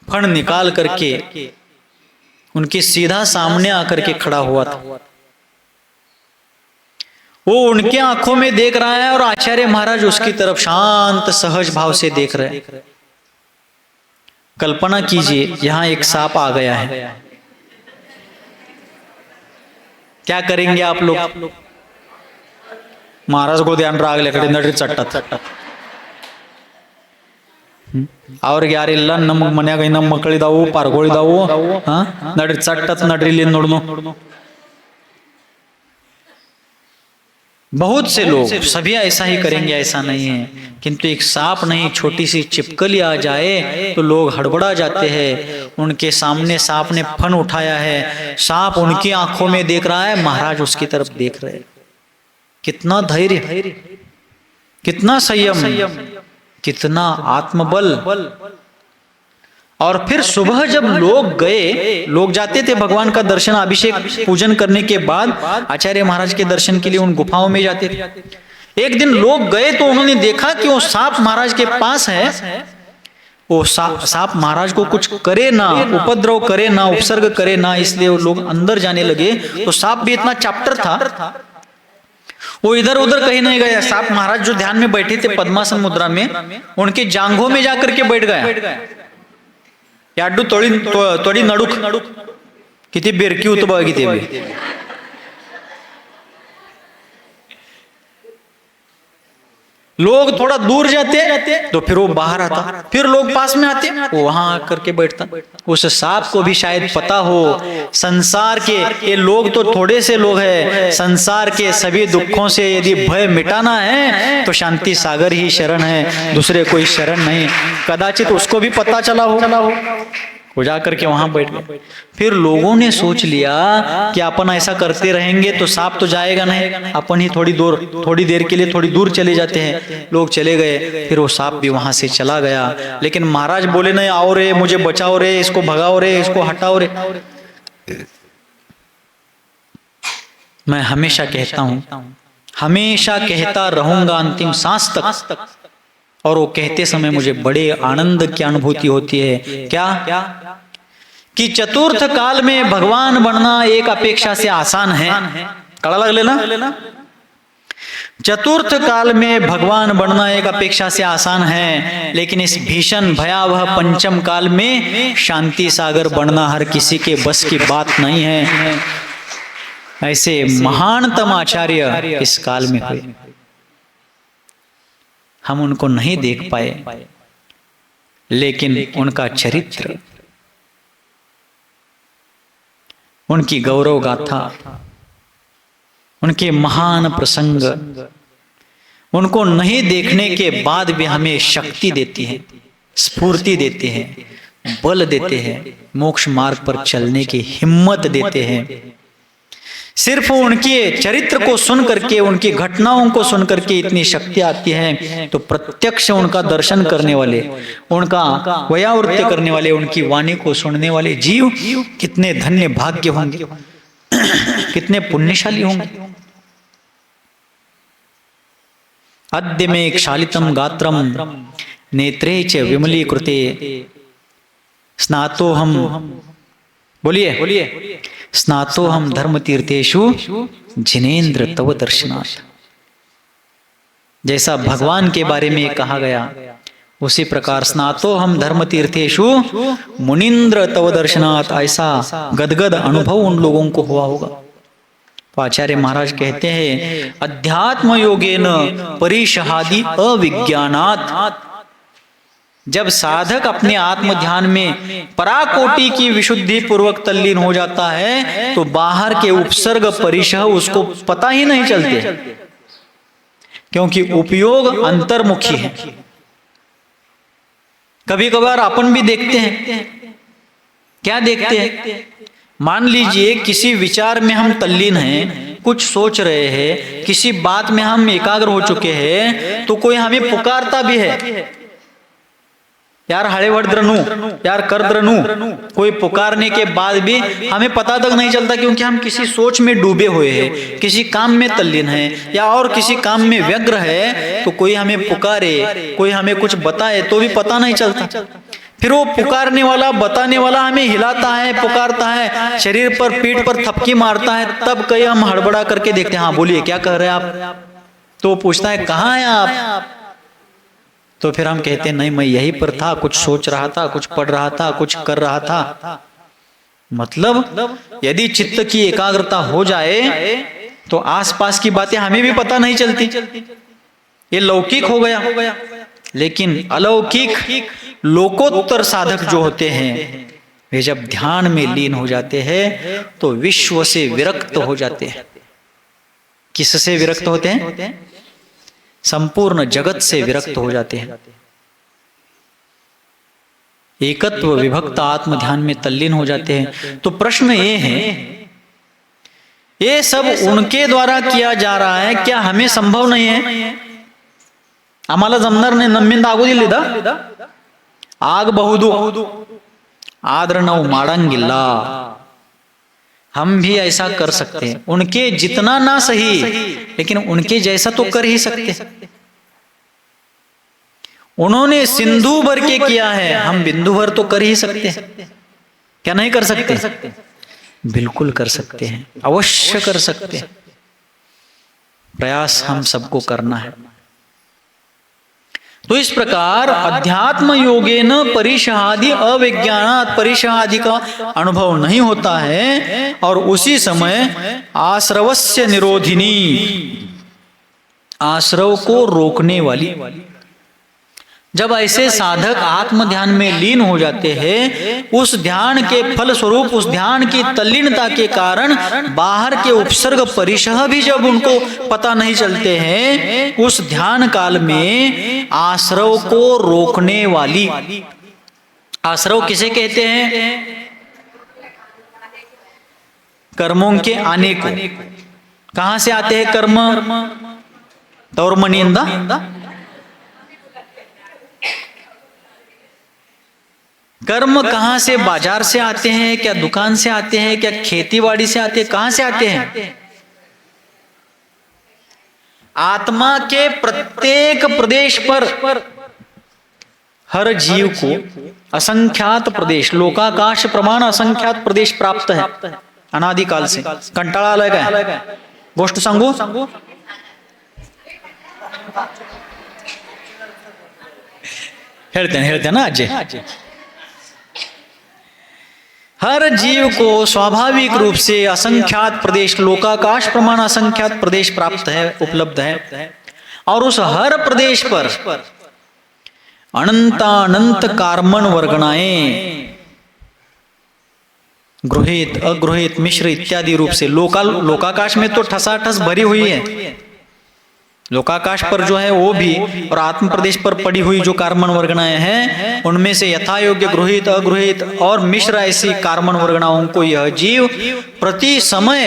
फण निकाल करके उनके सीधा सामने आकर के खड़ा हुआ था। वो उनके आंखों में देख रहा है और आचार्य महाराज उसकी तरफ शांत सहज भाव से देख रहे हैं। कल्पना कीजिए यहां एक सांप आ गया है, क्या करेंगे आप लोग? महाराज को ध्यान राग लेकर नडी चट्टा और ಯಾರಿಲ್ಲ ನಮ್ಮ ಮನ್ಯಾಗ ಇನ್ನ ಮಕ್ಕಳಿದಾವು ಪಾರ್ಗಳಿದಾವು ನಡ್ರಿ ಚಟ್ಟತ್ ನಡ್ರಿ ಇಲ್ಲಿ ನೋಡ್ನು। बहुत से लोग, सभी ऐसा ही करेंगे ऐसा नहीं है, किंतु एक सांप नहीं, छोटी सी चिपकली आ जाए तो लोग हड़बड़ा जाते हैं। उनके सामने सांप ने फन उठाया है, सांप उनकी आंखों में देख रहा है, महाराज उसकी तरफ देख रहे हैं। कितना धैर्य, कितना संयम, कितना आत्मबल। और फिर सुबह जब लोग जाते थे भगवान का दर्शन, अभिषेक पूजन करने के बाद आचार्य महाराज के दर्शन के लिए उन गुफाओं में जाते थे। एक दिन लोग गए तो उन्होंने देखा कि वो सांप महाराज के पास है। वो सांप महाराज को कुछ करे ना, उपद्रव करे ना, उपसर्ग करे ना, इसलिए वो लोग अंदर जाने लगे। तो सांप भी इतना चाप्टर था, वो इधर उधर कहीं नहीं गया। सांप महाराज जो ध्यान में बैठे थे पद्मासन मुद्रा में, उनके जांघों में जाकर के बैठ गया। याडू तोड़ी नडुक किती बेरकी होतं बघा किती। लोग थोड़ा दूर जाते तो फिर वो बाहर आता, फिर लोग पास में आते, वो वहां आकर के बैठता। उस सांप को भी शायद पता हो संसार के ये लोग तो थोड़े से लोग हैं, संसार के सभी दुखों से यदि भय मिटाना है तो शांति सागर ही शरण है, दूसरे कोई शरण नहीं। कदाचित उसको भी पता चला हो, वो जाकर के वहां बैठ गए। फिर लोगों ने सोच लिया कि अपन ऐसा करते रहेंगे तो सांप तो जाएगा नहीं, अपन ही थोड़ी देर के लिए थोड़ी दूर चले जाते हैं। लोग चले गए, फिर वो सांप भी वहां से चला गया। लेकिन महाराज बोले नहीं, आओ रे, मुझे बचाओ रे, इसको भगाओ रे, इसको हटाओ रे। मैं हमेशा कहता हूं हमेशा कहता रहूंगा अंतिम सांस तक। और वो कहते समय मुझे बड़े आनंद की अनुभूति होती है। क्या? कि चतुर्थ काल में भगवान बनना एक अपेक्षा से आसान है। कड़ा लग लेना। चतुर्थ काल में भगवान बनना एक अपेक्षा से आसान है, लेकिन इस भीषण भयावह पंचम काल में शांति सागर बनना हर किसी के बस की बात नहीं है। ऐसे महानतम आचार्य इस काल में हुए, हम उनको नहीं देख पाए, लेकिन उनका चरित्र, उनकी गौरव गाथा, उनके महान प्रसंग उनको नहीं देखने के बाद भी हमें शक्ति देती है, स्फूर्ति देते हैं, बल देते हैं, मोक्ष मार्ग पर चलने की हिम्मत देते हैं। सिर्फ उनके चरित्र को सुन करके, उनकी घटनाओं को सुन करके इतनी शक्ति आती है, तो प्रत्यक्ष उनका दर्शन करने वाले, उनका व्यावृत्ति करने वाले, उनकी वाणी को सुनने वाले जीव कितने धन्य भाग्य होंगे, कितने पुण्यशाली होंगे। अद्य मे क्षालितम गात्रम नेत्रे च विमलीकृते स्नातोहम, बोलिए, स्नातोहम धर्म तीर्थेषु जिनेन्द्र तव दर्शनात्। जैसा भगवान के बारे में कहा गया, उसी प्रकार स्नातोहम धर्म तीर्थेषु मुनीन्द्र तव दर्शनात्, ऐसा गदगद अनुभव उन लोगों को हुआ होगा। तो आचार्य महाराज कहते हैं, अध्यात्म योगेन परिशहादि अविज्ञानात्। जब साधक अपने आत्म ध्यान में पराकोटि की विशुद्धि पूर्वक तल्लीन हो जाता है, तो बाहर के उपसर्ग परिशह उसको पता ही नहीं चलते, क्योंकि उपयोग अंतर्मुखी है। कभी कभार अपन भी देखते हैं, क्या देखते हैं? मान लीजिए किसी विचार में हम तल्लीन हैं, कुछ सोच रहे हैं, किसी बात में हम एकाग्र हो चुके हैं, तो कोई हमें पुकारता भी है, यार हड़े वर्द्रनु, यार कर्द्रनु। कोई पुकारने के बाद भी हमें पता तक नहीं चलता, क्योंकि हम किसी सोच में डूबे हुए हैं, किसी काम में तल्लीन हैं, या और किसी काम में व्यग्र है। तो कोई हमें पुकारे, कोई हमें कुछ बताए, तो भी पता नहीं चलता। फिर वो पुकारने वाला, बताने वाला हमें हिलाता है, पुकारता है, शरीर पर, पीठ पर थपकी मारता है, तब कहीं हम हड़बड़ा करके देखते हैं, हाँ बोलिए क्या कह रहे हैं आप? तो पूछता है कहाँ हैं आप? तो फिर हम कहते हैं नहीं, मैं यहीं पर था, कुछ सोच रहा था, कुछ पढ़ रहा था, कुछ कर रहा था। मतलब यदि चित्त की एकाग्रता हो जाए तो आसपास की बातें हमें भी पता नहीं चलती। ये लौकिक हो गया। लेकिन अलौकिक लोकोत्तर साधक जो होते हैं, वे जब ध्यान में लीन हो जाते हैं तो विश्व से विरक्त हो जाते हैं। किससे विरक्त होते हैं? संपूर्ण जगत से विरक्त हो जाते हैं। एकत्व विभक्त आत्म ध्यान में तल्लीन हो जाते हैं। तो प्रश्न ये है, ये सब उनके द्वारा किया जा रहा है, क्या हमें संभव नहीं है? आम्हाला जमणार नाही, नम्मिंद आगू दिली दा आग बहुदू आद्र नौ माड़ंगिल्ला। हम भी ऐसा कर सकते हैं, उनके जितना ना सही, लेकिन उनके जैसा तो कर ही सकते। उन्होंने सिंधु भर के किया है, हम बिंदु भर तो कर ही सकते हैं। क्या नहीं कर सकते? बिल्कुल कर सकते हैं, अवश्य कर सकते हैं। प्रयास हम सबको करना है। तो इस प्रकार अध्यात्म योगेन परिशहादि अविज्ञानात्, परिशहादि का अनुभव नहीं होता है, और उसी समय आश्रवस्य निरोधिनी, आश्रव को रोकने वाली। जब ऐसे साधक आत्म ध्यान में लीन हो जाते हैं, उस ध्यान के फल स्वरूप, उस ध्यान की तल्लीनता के कारण बाहर के उपसर्ग परिशह भी जब उनको पता नहीं चलते हैं, उस ध्यान काल में आश्रव को रोकने वाली। आश्रव किसे कहते हैं? कर्मों के आने को। कहां से आते हैं कर्म? तौर्मनिंदा। कर्म कहां से? बाजार से आते हैं क्या? दुकान से आते हैं क्या? खेती बाड़ी से आते हैं? कहां से आते हैं? आत्मा के प्रत्येक प्रदेश पर हर जीव को असंख्यात प्रदेश, लोकाकाश प्रमाण असंख्यात प्रदेश प्राप्त है अनादिकाल से. कंटाळा आलाय काय? गोष्ट सांगू? ಹೇಳ್ತೇನೆ ना अजय. हर जीव को स्वाभाविक रूप से असंख्यात प्रदेश, लोकाकाश प्रमाण असंख्यात प्रदेश प्राप्त है, उपलब्ध है. और उस हर प्रदेश पर अनंतानंत कार्मण वर्गणाएं गृहित, अगृहित, मिश्र इत्यादि रूप से लोकाकाश में तो ठसाठस भरी हुई है. लोकाकाश पर जो है वो भी, और आत्म प्रदेश पर पड़ी हुई जो कार्मण वर्गणाएं हैं उनमें से यथा योग्य गृहित, अगृहित और मिश्र ऐसी कार्मण वर्गणाओं को यह जीव प्रति समय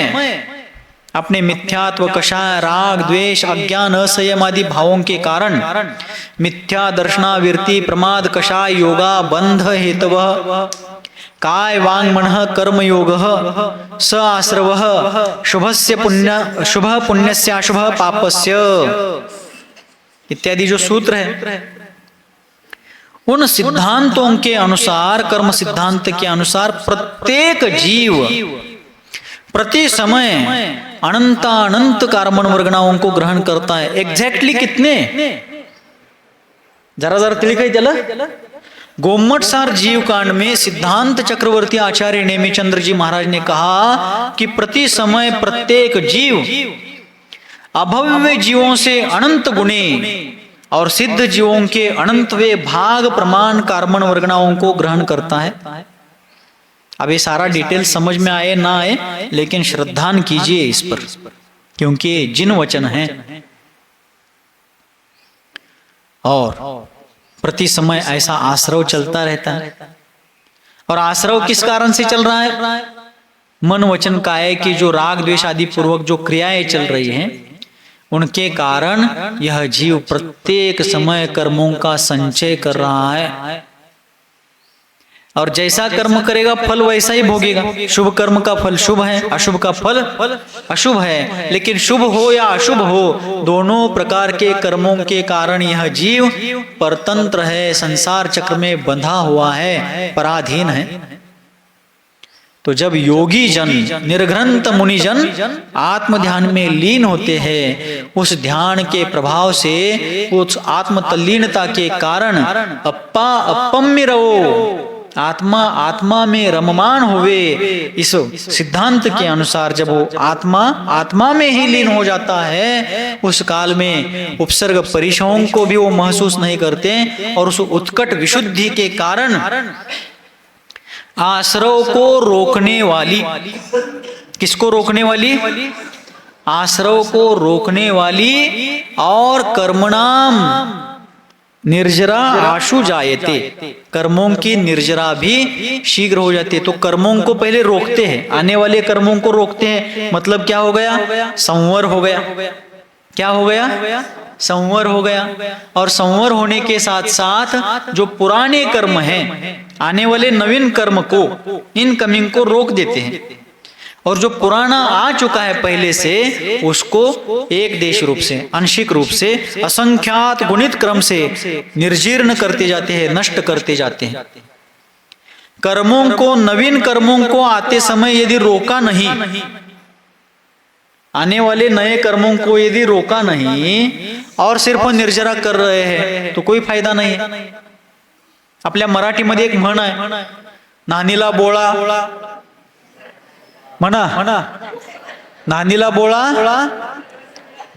अपने मिथ्यात्व, कषाय, राग, द्वेष, अज्ञान, असंयम आदि भावों के कारण मिथ्या दर्शनावृत्ति, प्रमाद, कषाय, योगा, बंध हेतवः काय वांग मनः कर्म योग स आश्रव शुभस्य पुण्य, शुभ पुण्यस्य अशुभ पापस्य इत्यादि जो सूत्र है, उन सिद्धांतों के अनुसार, कर्म सिद्धांत के अनुसार प्रत्येक जीव प्रति समय अनंतानंत कार्मण वर्गणाओं को ग्रहण करता है. एग्जैक्टली कितने? जरा जरा तिळकाय त्याला. गोमटसार जीव कांड में सिद्धांत चक्रवर्ती आचार्य नेमिचंद्र जी महाराज ने कहा कि प्रति समय प्रत्येक जीव अभव्य जीवों से अनंत गुणे और सिद्ध जीवों के अनंतवे भाग प्रमाण कार्मण वर्गणाओं को ग्रहण करता है. अब ये सारा डिटेल समझ में आए ना आए, लेकिन श्रद्धान कीजिए इस पर, क्योंकि जिन वचन हैं और प्रति समय ऐसा आश्रव चलता रहता है. और आश्रव किस कारण से चल रहा है? मन वचन काया की जो राग द्वेष आदि पूर्वक जो क्रियाएं चल रही हैं उनके कारण यह जीव प्रत्येक समय कर्मों का संचय कर रहा है. और जैसा कर्म करेगा फल वैसा ही भोगेगा. शुभ कर्म का फल शुभ है, अशुभ का फल अशुभ है. लेकिन शुभ हो या अशुभ हो, दोनों प्रकार के कर्मों के कारण यह जीव परतंत्र है, संसार चक्र में बंधा हुआ है, पराधीन है. तो जब योगी जन, निर्घ्रंथ मुनिजन आत्म ध्यान में लीन होते हैं, उस ध्यान के प्रभाव से, उस आत्म तल्लीनता के कारण अप्पा अपम्य रहो, आत्मा आत्मा में रममान हुए, इस सिद्धांत के अनुसार जब वो आत्मा में ही लीन हो जाता है, उस काल में उपसर्ग परिशयों को भी वो महसूस नहीं करते. और उस उत्कट विशुद्धि के कारण आश्रव को रोकने वाली, किसको रोकने वाली? आश्रव को रोकने वाली और कर्मणाम निर्जरा आशु जायते, कर्मों की निर्जरा भी शीघ्र हो जाती है. तो कर्मों को पहले रोकते हैं, आने वाले कर्मों को रोकते हैं. मतलब क्या हो गया? संवर हो गया. क्या हो गया? संवर हो गया. और संवर होने के साथ साथ जो पुराने कर्म हैं, आने वाले नवीन कर्म को, इनकमिंग को रोक देते हैं. और जो पुराना आ चुका है पहले से, उसको एक देश रूप से, आंशिक रूप से, असंख्यात गुणित क्रम से निर्जीर्ण करते जाते हैं, नष्ट करते जाते हैं. कर्मों को, नवीन कर्मों को आते समय यदि रोका नहीं, आने वाले नए कर्मों को यदि रोका नहीं और सिर्फ निर्जरा कर रहे हैं तो कोई फायदा नाही. आपल्या मराठीमध्ये एक म्हण आहे, नानीला बोळा म्हणा, नानीला बोळा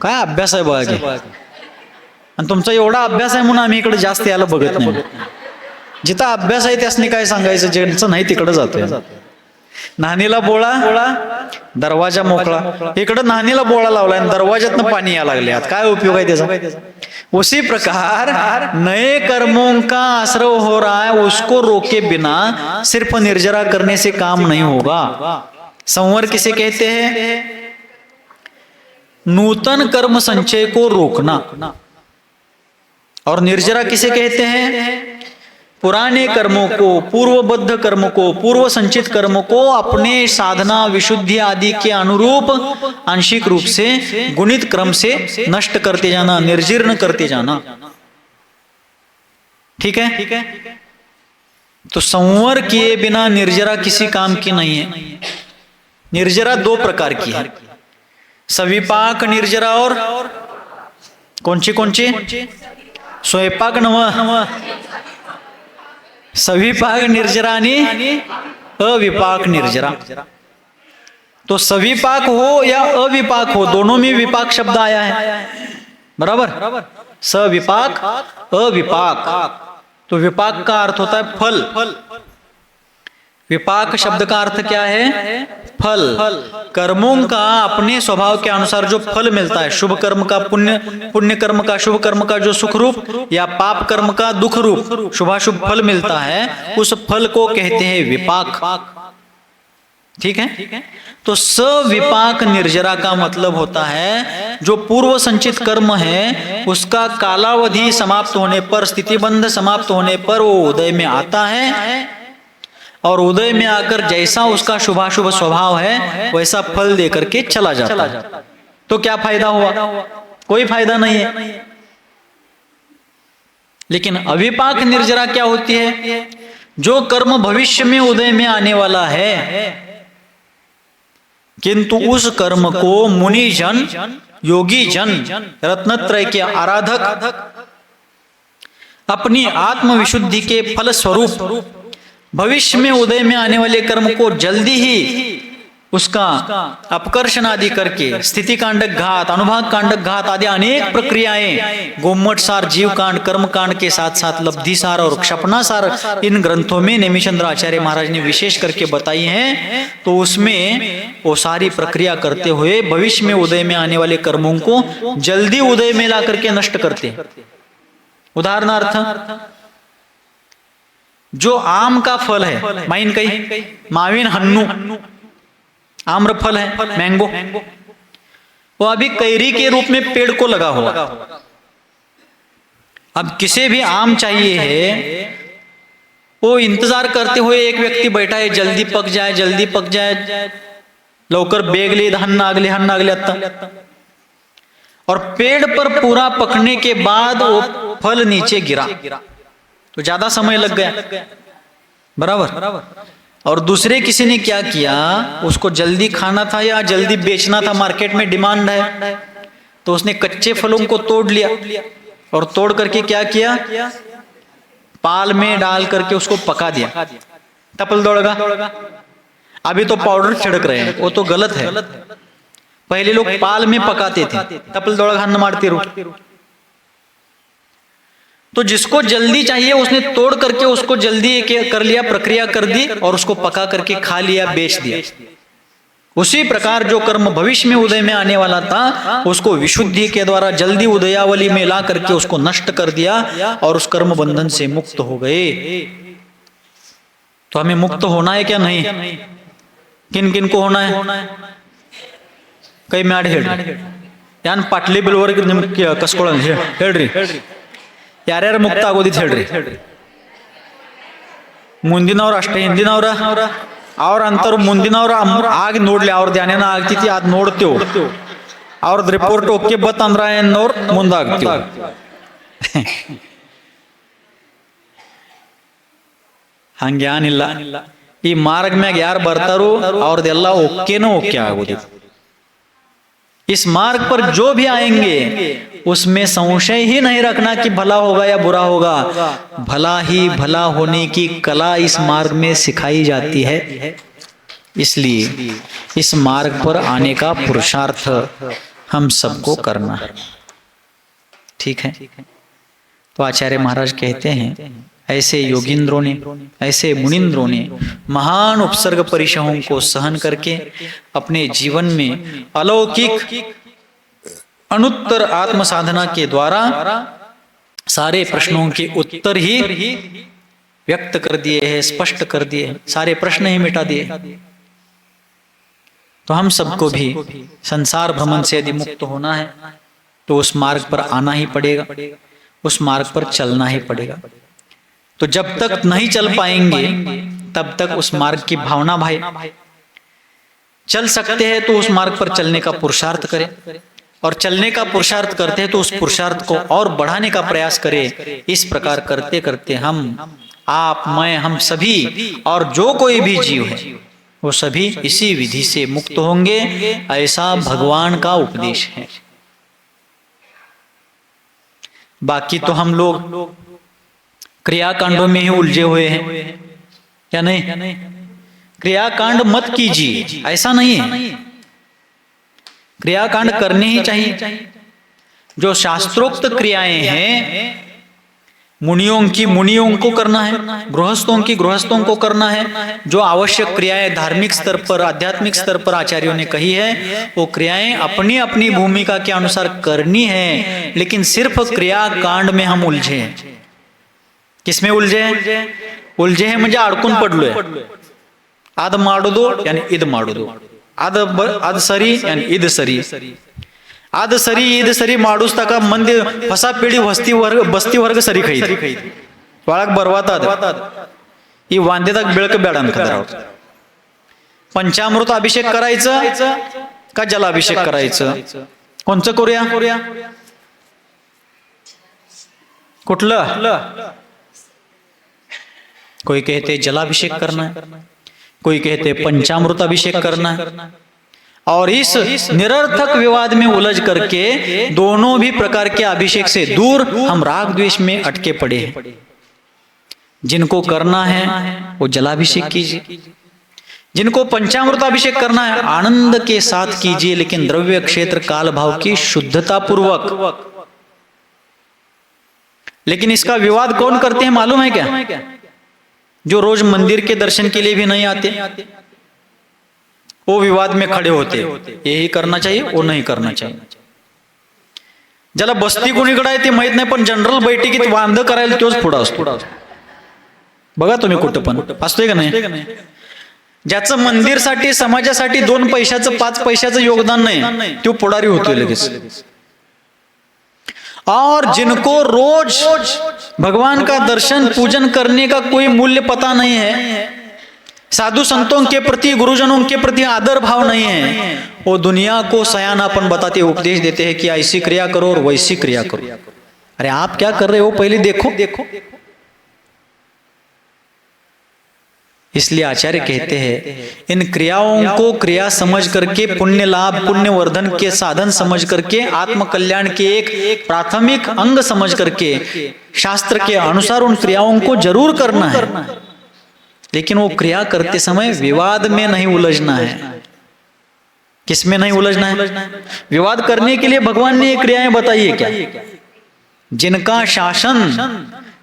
काय अभ्यास आहे बघा की. आणि तुमचा एवढा अभ्यास आहे म्हणून आम्ही इकडे जास्त यायला बघत नाही. जिथं अभ्यास आहे त्यासनी काय सांगायचं, ज्यांचं नाही तिकडे जातोय. नानीला बोळा, दरवाजा मोकळा. इकडं नानीला बोळा लावलाय, दरवाजातनं पाणी यायला लागले. काय उपयोग आहे त्याचा? उसी प्रकार नए कर्मों का आश्रव हो रहा है, उसको रोके बिना सिर्फ निर्जरा करने से काम नहीं होगा. संवर किसे कहते हैं? नूतन कर्म संचय को रोकना. और निर्जरा किसे कहते हैं? पुराने कर्मों को, पूर्वबद्ध कर्म को, पूर्व संचित कर्म को अपने साधना विशुद्धि आदि के अनुरूप आंशिक रूप से गुणित क्रम से नष्ट करते जाना, निर्जीर्ण करते जाना। ठीक है। तो संवर किए बिना निर्जरा किसी काम की नहीं है। निर्जरा दो प्रकार की है, सविपाक निर्जरा और कौनची कौनची? स्वयंपाक नव, सविपाक निर्जरा आणि अविपाक निर्जरा। तो सविपाक हो या अविपाक हो, दोनों में विपाक शब्द आया है, बराबर। सविपाक अविपाक। तो विपाक का अर्थ होता है फल। विपाक शब्द का अर्थ क्या है? फल। कर्मों का अपने स्वभाव के अनुसार जो फल मिलता है, शुभ कर्म का पुण्य कर्म का, शुभ कर्म का जो सुख रूप या पाप कर्म का दुख रूप शुभाशुभ फल मिलता है, उस फल को कहते हैं विपाक। ठीक है। तो सविपाक निर्जरा का मतलब होता है जो पूर्व संचित कर्म है उसका कालावधि समाप्त होने पर, स्थितिबंध समाप्त होने पर वो उदय में आता है, और उदय में आकर जैसा उसका शुभाशुभ स्वभाव है वैसा फल देकर के चला जाता है। तो क्या फायदा हुआ? कोई फायदा नहीं है। लेकिन अविपाक निर्जरा क्या होती है? जो कर्म भविष्य में उदय में आने वाला है, किंतु उस कर्म को मुनि जन, योगी जन, रत्नत्रय के आराधक अपनी आत्म विशुद्धि के फल स्वरूप भविष्य में उदय में आने वाले कर्म को जल्दी ही उसका अपकर्षण आदि करके, स्थिति कांडक घात, अनुभाग कांडक घात आदि अनेक प्रक्रियाएं गोमट सार, जीव कांड, कर्म कांड के साथ साथ लब्धि सार और क्षपना सार इन ग्रंथों में नेमिचंद्र आचार्य महाराज ने विशेष करके बताई हैं। तो उसमें वो सारी प्रक्रिया करते हुए भविष्य में उदय में आने वाले कर्मों को जल्दी उदय में ला करके नष्ट करते। उदाहरणार्थ, जो आम का फल है, माइन कई माविन हन्नू, आम्र फल है, मैंगो, वो अभी कैरी के रूप में पेड़ को लगा हुआ। अब किसे भी आम चाहिए है, वो इंतजार करते हुए एक व्यक्ती बैठा है, जल्दी पक जाए, जल्दी पक जाए, लवकर बेगले हन्न आगले आता। और पेड़ पर पूरा पकने के बाद वो फल नीचे गिरा तो ज्यादा समय लग गया, बराबर। और दूसरे किसी ने क्या किया, उसको जल्दी खाना था या जल्दी बेचना था, मार्केट में डिमांड है, तो उसने कच्चे फलों को तोड़ लिया और तोड़ करके क्या किया, पाल में डाल करके उसको पका दिया, तपल दौड़गा। अभी तो पाउडर छिड़क रहे हैं, वो तो गलत है। पहले लोग पाल में पकाते थे, तपल दौड़गा न मारते रू। तो जिसको जल्दी चाहिए उसने तोड़ करके उसको जल्दी कर लिया, प्रक्रिया कर दी और उसको पका करके खा लिया, बेच दिया। उसी प्रकार जो कर्म भविष्य में उदय में आने वाला था उसको विशुद्धि के द्वारा जल्दी उदयावली में ला करके उसको नष्ट कर दिया और उस कर्म बंधन से मुक्त हो गए। तो हमें मुक्त होना है क्या? नहीं। किन किन को होना है? कई म्याड हेड यान पाटली बिलवर कसकोळ हेड्री ಯಾರ್ಯಾರು ಮುಕ್ತ ಆಗೋದಿತ್ತು ಹೇಳ್ರಿ? ಮುಂದಿನವ್ರು ಅಷ್ಟೇ, ಹಿಂದಿನವ್ರ ಅವ್ರ ಅಂತವ್ರು ಮುಂದಿನವ್ರ ಆಗಿ ನೋಡ್ಲಿ, ಅವ್ರದ್ದು ಏನೇನ ಆಗ್ತೈತಿ ಅದ್ ನೋಡ್ತೇವ್, ಅವ್ರದ್ದು ರಿಪೋರ್ಟ್ ಓಕೆ ಬತ್ ಅಂದ್ರ ಏನವ್ರು ಮುಂದಾಗ್ತೀವಿ. ಹಂಗ್ಯಾನಿಲ್ಲ. ಈ ಮಾರ್ಗ ಮ್ಯಾಗ ಯಾರು ಬರ್ತಾರೋ ಅವ್ರದ್ದೆಲ್ಲ ಓಕೆನೋ ಓಕೆ ಆಗೋದಿತ್ತು. इस मार्ग पर जो भी आएंगे उसमें संशय ही नहीं रखना कि भला होगा या बुरा होगा। भला ही भला होने की कला इस मार्ग में सिखाई जाती है। इसलिए इस मार्ग पर आने का पुरुषार्थ हम सबको करना है। ठीक है। तो आचार्य महाराज कहते हैं ऐसे योगिंद्रों ने, ऐसे मुनिंद्रों ने महान उपसर्ग परिशहों को सहन करके अपने जीवन में अलौकिक अनुत्तर आत्म साधना के द्वारा सारे प्रश्नों के उत्तर ही व्यक्त कर दिए हैं, स्पष्ट कर दिए, सारे प्रश्न ही मिटा दिए। तो हम सबको भी संसार भ्रमण से यदि मुक्त होना है तो उस मार्ग पर आना ही पड़ेगा, उस मार्ग पर चलना ही पड़ेगा। तो जब तक नहीं चल पाएंगे तब तक उस मार्ग की भावना भाई चल सकते हैं तो उस मार्ग पर चलने का पुरुषार्थ करें, और चलने का पुरुषार्थ करते हैं तो उस पुरुषार्थ को और बढ़ाने का प्रयास करें। इस प्रकार करते करते हम, आप, मैं, हम सभी और जो कोई भी जीव है वो सभी इसी विधि से मुक्त होंगे। ऐसा भगवान का उपदेश है। बाकी तो हम लोग क्रियाकांडों में ही उलझे हुए हैं, क्या नहीं? क्रियाकांड मत कीजिए, ऐसा नहीं है। क्रियाकांड करने ही चाहिए। जो शास्त्रोक्त क्रियाएं हैं मुनियों की मुनियों को करना है, गृहस्थों की गृहस्थों को करना है। जो आवश्यक क्रियाएं धार्मिक स्तर पर, आध्यात्मिक स्तर पर आचार्यों ने कही है, वो क्रियाएं अपनी अपनी भूमिका के अनुसार करनी है। लेकिन सिर्फ क्रियाकांड में हम उलझे हैं। किसमें उलझे हैं? उलझे हैं म्हणजे अडकून पडलोय। आद माडो यानी इद माडो, आद सरी यानी इद सरी, आद सरी ईद सरी माडूस तका मंदी ಹೊಸ ಪೀಳಿ ಬಸ್ತಿ ವರ್ಗ ಸರಿ ಖೈದಿ ಒಳಗೆ ಬರ್ವಾತಾದ ಈ ವಾಂದ್ಯದಾಗ ಬೆಳಕ ಬೇಡ ಅನ್ಕಂದ್ರ ಅವ್ರು. पंचामृत अभिषेक करायचं का जलाभिषेक करायचं? कोणचं करूया? कुठलं? कोई कहते जलाभिषेक करना है, कोई कहते पंचामृत अभिषेक करना है। और इस निरर्थक विवाद में उलझ करके दोनों भी प्रकार के अभिषेक से दूर हम राग द्वेष में अटके पड़े हैं। जिनको करना है वो जलाभिषेक कीजिए, जिनको पंचामृत अभिषेक करना है आनंद के साथ कीजिए, लेकिन द्रव्य क्षेत्र काल भाव की शुद्धता पूर्वक। लेकिन इसका विवाद कौन करते हैं मालूम है क्या? जो रोज मंदिर के दर्शन के लिए भी नहीं आते, वो विवाद में खड़े होते। यही करना चाहिए, वो नहीं करना चाहिए। ज्याला बस्ती कोणीकडे आहे ते माहित नाही, पण जनरल बैठकीत वांद करायला तोच पुढे असतो। बघा तुम्ही कुठं पण असतोय का नाही? ज्याचं मंदिरसाठी समाजासाठी 2 पैशाचं 5 पैशाचं योगदान नाही तो पुढारी होतोय लगेच। और जिनको रोज भगवान का दर्शन पूजन करने का कोई मूल्य पता नहीं है, साधु संतों के प्रति गुरुजनों के प्रति आदर भाव नहीं है, वो दुनिया को सयानापन बताते उपदेश देते हैं कि ऐसी क्रिया करो और वैसी क्रिया करो। अरे आप क्या कर रहे हो पहले देखो। इसलिए आचार्य कहते हैं इन क्रियाओं को क्रिया समझ करके, पुण्य लाभ पुण्य वर्धन के साधन समझ करके, आत्म कल्याण के एक प्राथमिक अंग समझ करके शास्त्र के अनुसार उन क्रियाओं को जरूर करना है। लेकिन वो क्रिया करते समय विवाद में नहीं उलझना है। किसमें नहीं उलझना है? विवाद करने के लिए भगवान ने क्रियाएं बताई है क्या? जिनका शासन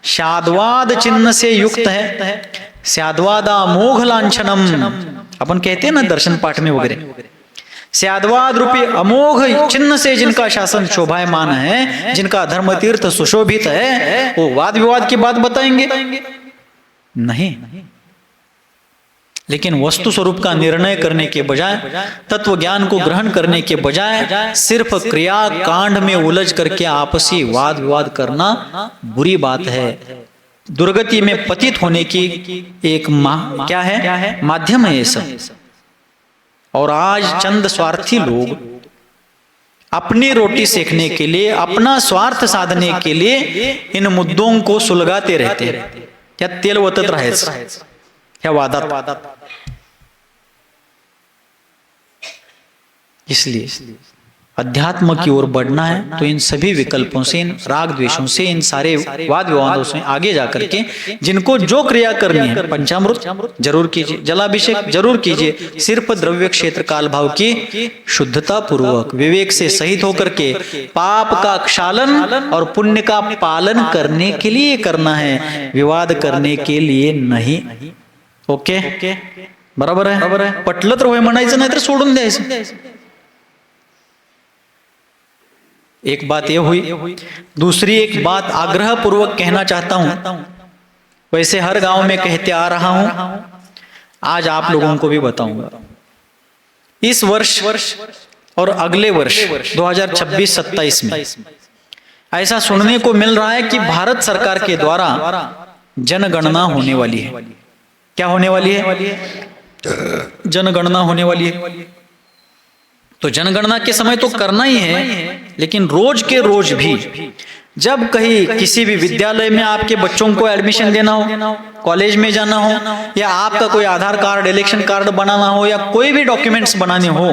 शाद्वाद चिन्ह से युक्त है, स्याद्वादा मोघ लांछनम अपन कहते हैं ना दर्शन पाठ में वगैरह, स्याद्वाद रूपी अमोघ चिन्ह से जिनका शासन शोभायमान है, जिनका धर्म तीर्थ सुशोभित है, वो वाद विवाद की बात बताएंगे नहीं। लेकिन वस्तु स्वरूप का निर्णय करने के बजाय, तत्व ज्ञान को ग्रहण करने के बजाय सिर्फ क्रिया कांड में उलझ करके आपसी वाद विवाद करना बुरी बात है। दुर्गति में पतित होने की एक क्या है? माध्यम है ये सब। और आज चंद स्वार्थी लोग अपनी रोटी सेकने के लिए, अपना स्वार्थ साधने के लिए इन मुद्दों को सुलगाते रहते हैं, या तेल वतत राहायचं ह्या वादात। इसलिए अध्यात्म की ओर बढ़ना है तो इन सभी विकल्पों से, इन राग द्वेषों से, इन सारे वाद विवादों से आगे जाकर के जिनको जो क्रिया करनी है, पंचामृत जरूर कीजिए, जलाभिषेक जरूर कीजिए, सिर्फ द्रव्य क्षेत्र काल भाव की शुद्धता पूर्वक विवेक से सहित होकर के पाप का क्षालन और पुण्य का पालन करने के लिए करना है, विवाद करने के लिए नहीं। ओके, बराबर है? पटलं तर होय म्हणायचं, नाही तर सोडून द्यायचं। एक बात ये हुई। दूसरी एक बात आग्रह पूर्वक कहना चाहता हूं, वैसे हर गांव में कहते आ रहा हूं, आज आप लोगों को भी बताऊंगा। इस वर्ष और अगले वर्ष 2026-27 में ऐसा सुनने को मिल रहा है कि भारत सरकार के द्वारा जनगणना होने वाली है। क्या होने वाली है? जनगणना होने वाली है। तो जनगणना के समय तो करना ही है, लेकिन रोज के रोज भी जब कहीं किसी भी विद्यालय में आपके बच्चों को एडमिशन देना हो, कॉलेज में जाना हो, या आपका कोई आधार कार्ड, इलेक्शन कार्ड बनाना हो, या कोई भी डॉक्यूमेंट्स बनाने हो,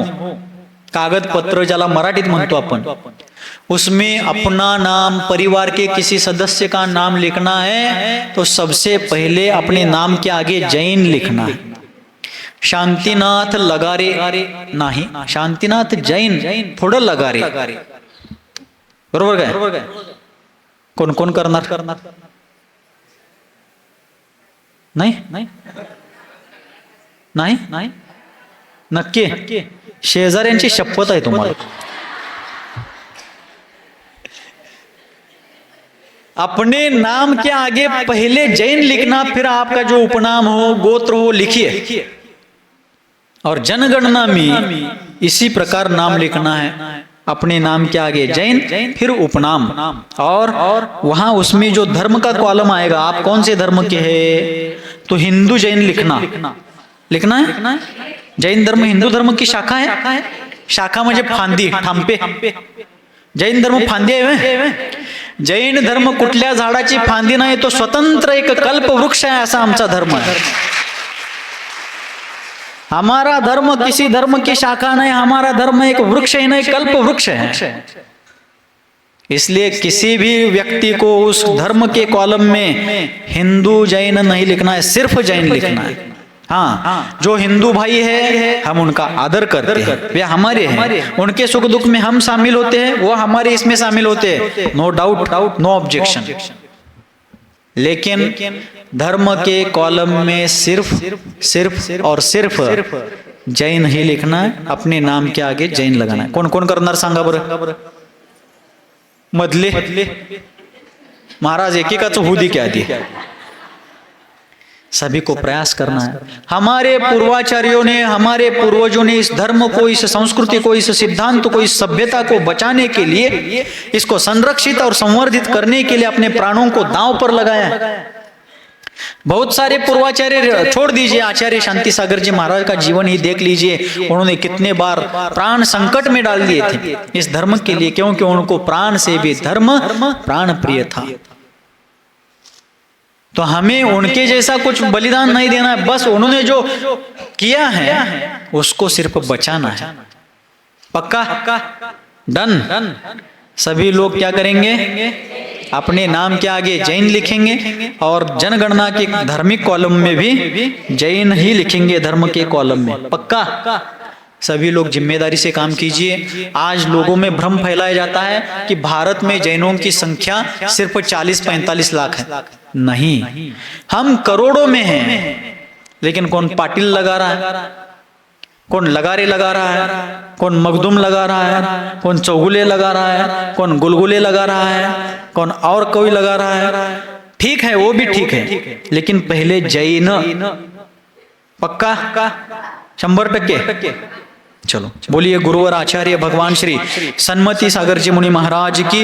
कागज पत्र ज्याला मराठीत म्हणतो आपण, उसमें अपना नाम, परिवार के किसी सदस्य का नाम लिखना है तो सबसे पहले अपने नाम के आगे जैन लिखना है। शांतिनाथ लगारे नाही, शांतिनाथ जैन थोडं लगारे, बरोबर काय? कोण कोण करणार? नाही नाही नाही, नक्की शेजाऱ्यांची शपथ आहे तुम्हाला। अपने नाम के आगे पहले जैन लिखना, फिर आपका जो उपनाम हो, गोत्र हो, लिखिए। और जनगणना में इसी प्रकार नाम लिखना है, अपने नाम के आगे जैन, फिर उपनाम, और वहां उसमें जो धर्म का कॉलम आएगा, आप कौन से धर्म के हैं तो हिंदू जैन लिखना है। जैन धर्म हिंदू धर्म की शाखा है। शाखा म्हणजे फांदी, ठांपे। जैन धर्म फांदी आहे। जैन धर्म कुठल्या झाडाची फांदी नाही, तो स्वतंत्र एक कल्प वृक्ष है, ऐसा आमचा धर्म है। हमारा धर्म किसी धर्म की शाखा नहीं, हमारा धर्म एक वृक्ष ही नहीं, कल्प वृक्ष है। इसलिए किसी भी व्यक्ति को उस धर्म के कॉलम में हिंदू जैन नहीं लिखना है, सिर्फ जैन लिखना है। हाँ, जो हिंदू भाई है हम उनका आदर करते हैं, वे हमारे हैं, उनके सुख दुख में हम शामिल होते हैं, वो हमारे इसमें शामिल होते हैं, नो डाउट, नो ऑब्जेक्शन। लेकिन धर्म के कॉलम में सिर्फ और सिर्फ जैन ही लिखना है, अपने नाम के आगे जैन लगाना है। कौन कौन करणार सांगा बरं? मधले महाराज एकेकाच होऊ दे क्या दी, सभी को प्रयास करना है। हमारे पूर्वाचार्यों ने, हमारे पूर्वजों ने इस धर्म को, इस संस्कृति को, इस सिद्धांत को, इस सभ्यता को बचाने के लिए, इसको संरक्षित और संवर्धित करने के लिए अपने प्राणों को दांव पर लगाया। बहुत सारे पूर्वाचार्य छोड़ दीजिए, आचार्य शांति सागर जी महाराज का जीवन ही देख लीजिए, उन्होंने कितने बार प्राण संकट में डाल दिए थे इस धर्म के लिए, क्योंकि उनको प्राण से भी धर्म प्राण प्रिय था। तो हमें उनके जैसा कुछ बलिदान नहीं देना है, बस उन्होंने जो किया है उसको सिर्फ बचाना है। पक्का? डन। सभी लोग क्या करेंगे? अपने नाम के आगे जैन लिखेंगे, और जनगणना के धार्मिक कॉलम में भी जैन ही लिखेंगे, धर्म के कॉलम में। पक्का? सभी लोग जिम्मेदारी से काम कीजिए। आज लोगों में भ्रम फैलाया जाता है कि भारत में जैनों की संख्या सिर्फ 40-45 लाख है। नहीं, हम करोड़ों में हैं, लेकिन कौन पाटिल लगा रहा है, कौन लगारे लगा रहा है, कौन मखदूम लगा रहा है, कौन चौगुले लगा रहा है, कौन गुलगुले लगा रहा है, कौन और कोई लगा रहा है। ठीक है, वो भी ठीक है, लेकिन पहले जैन। पक्का? 100%। चलो बोलिए गुरुवर आचार्य भगवान श्री सन्मति सागर जी मुनि महाराज की।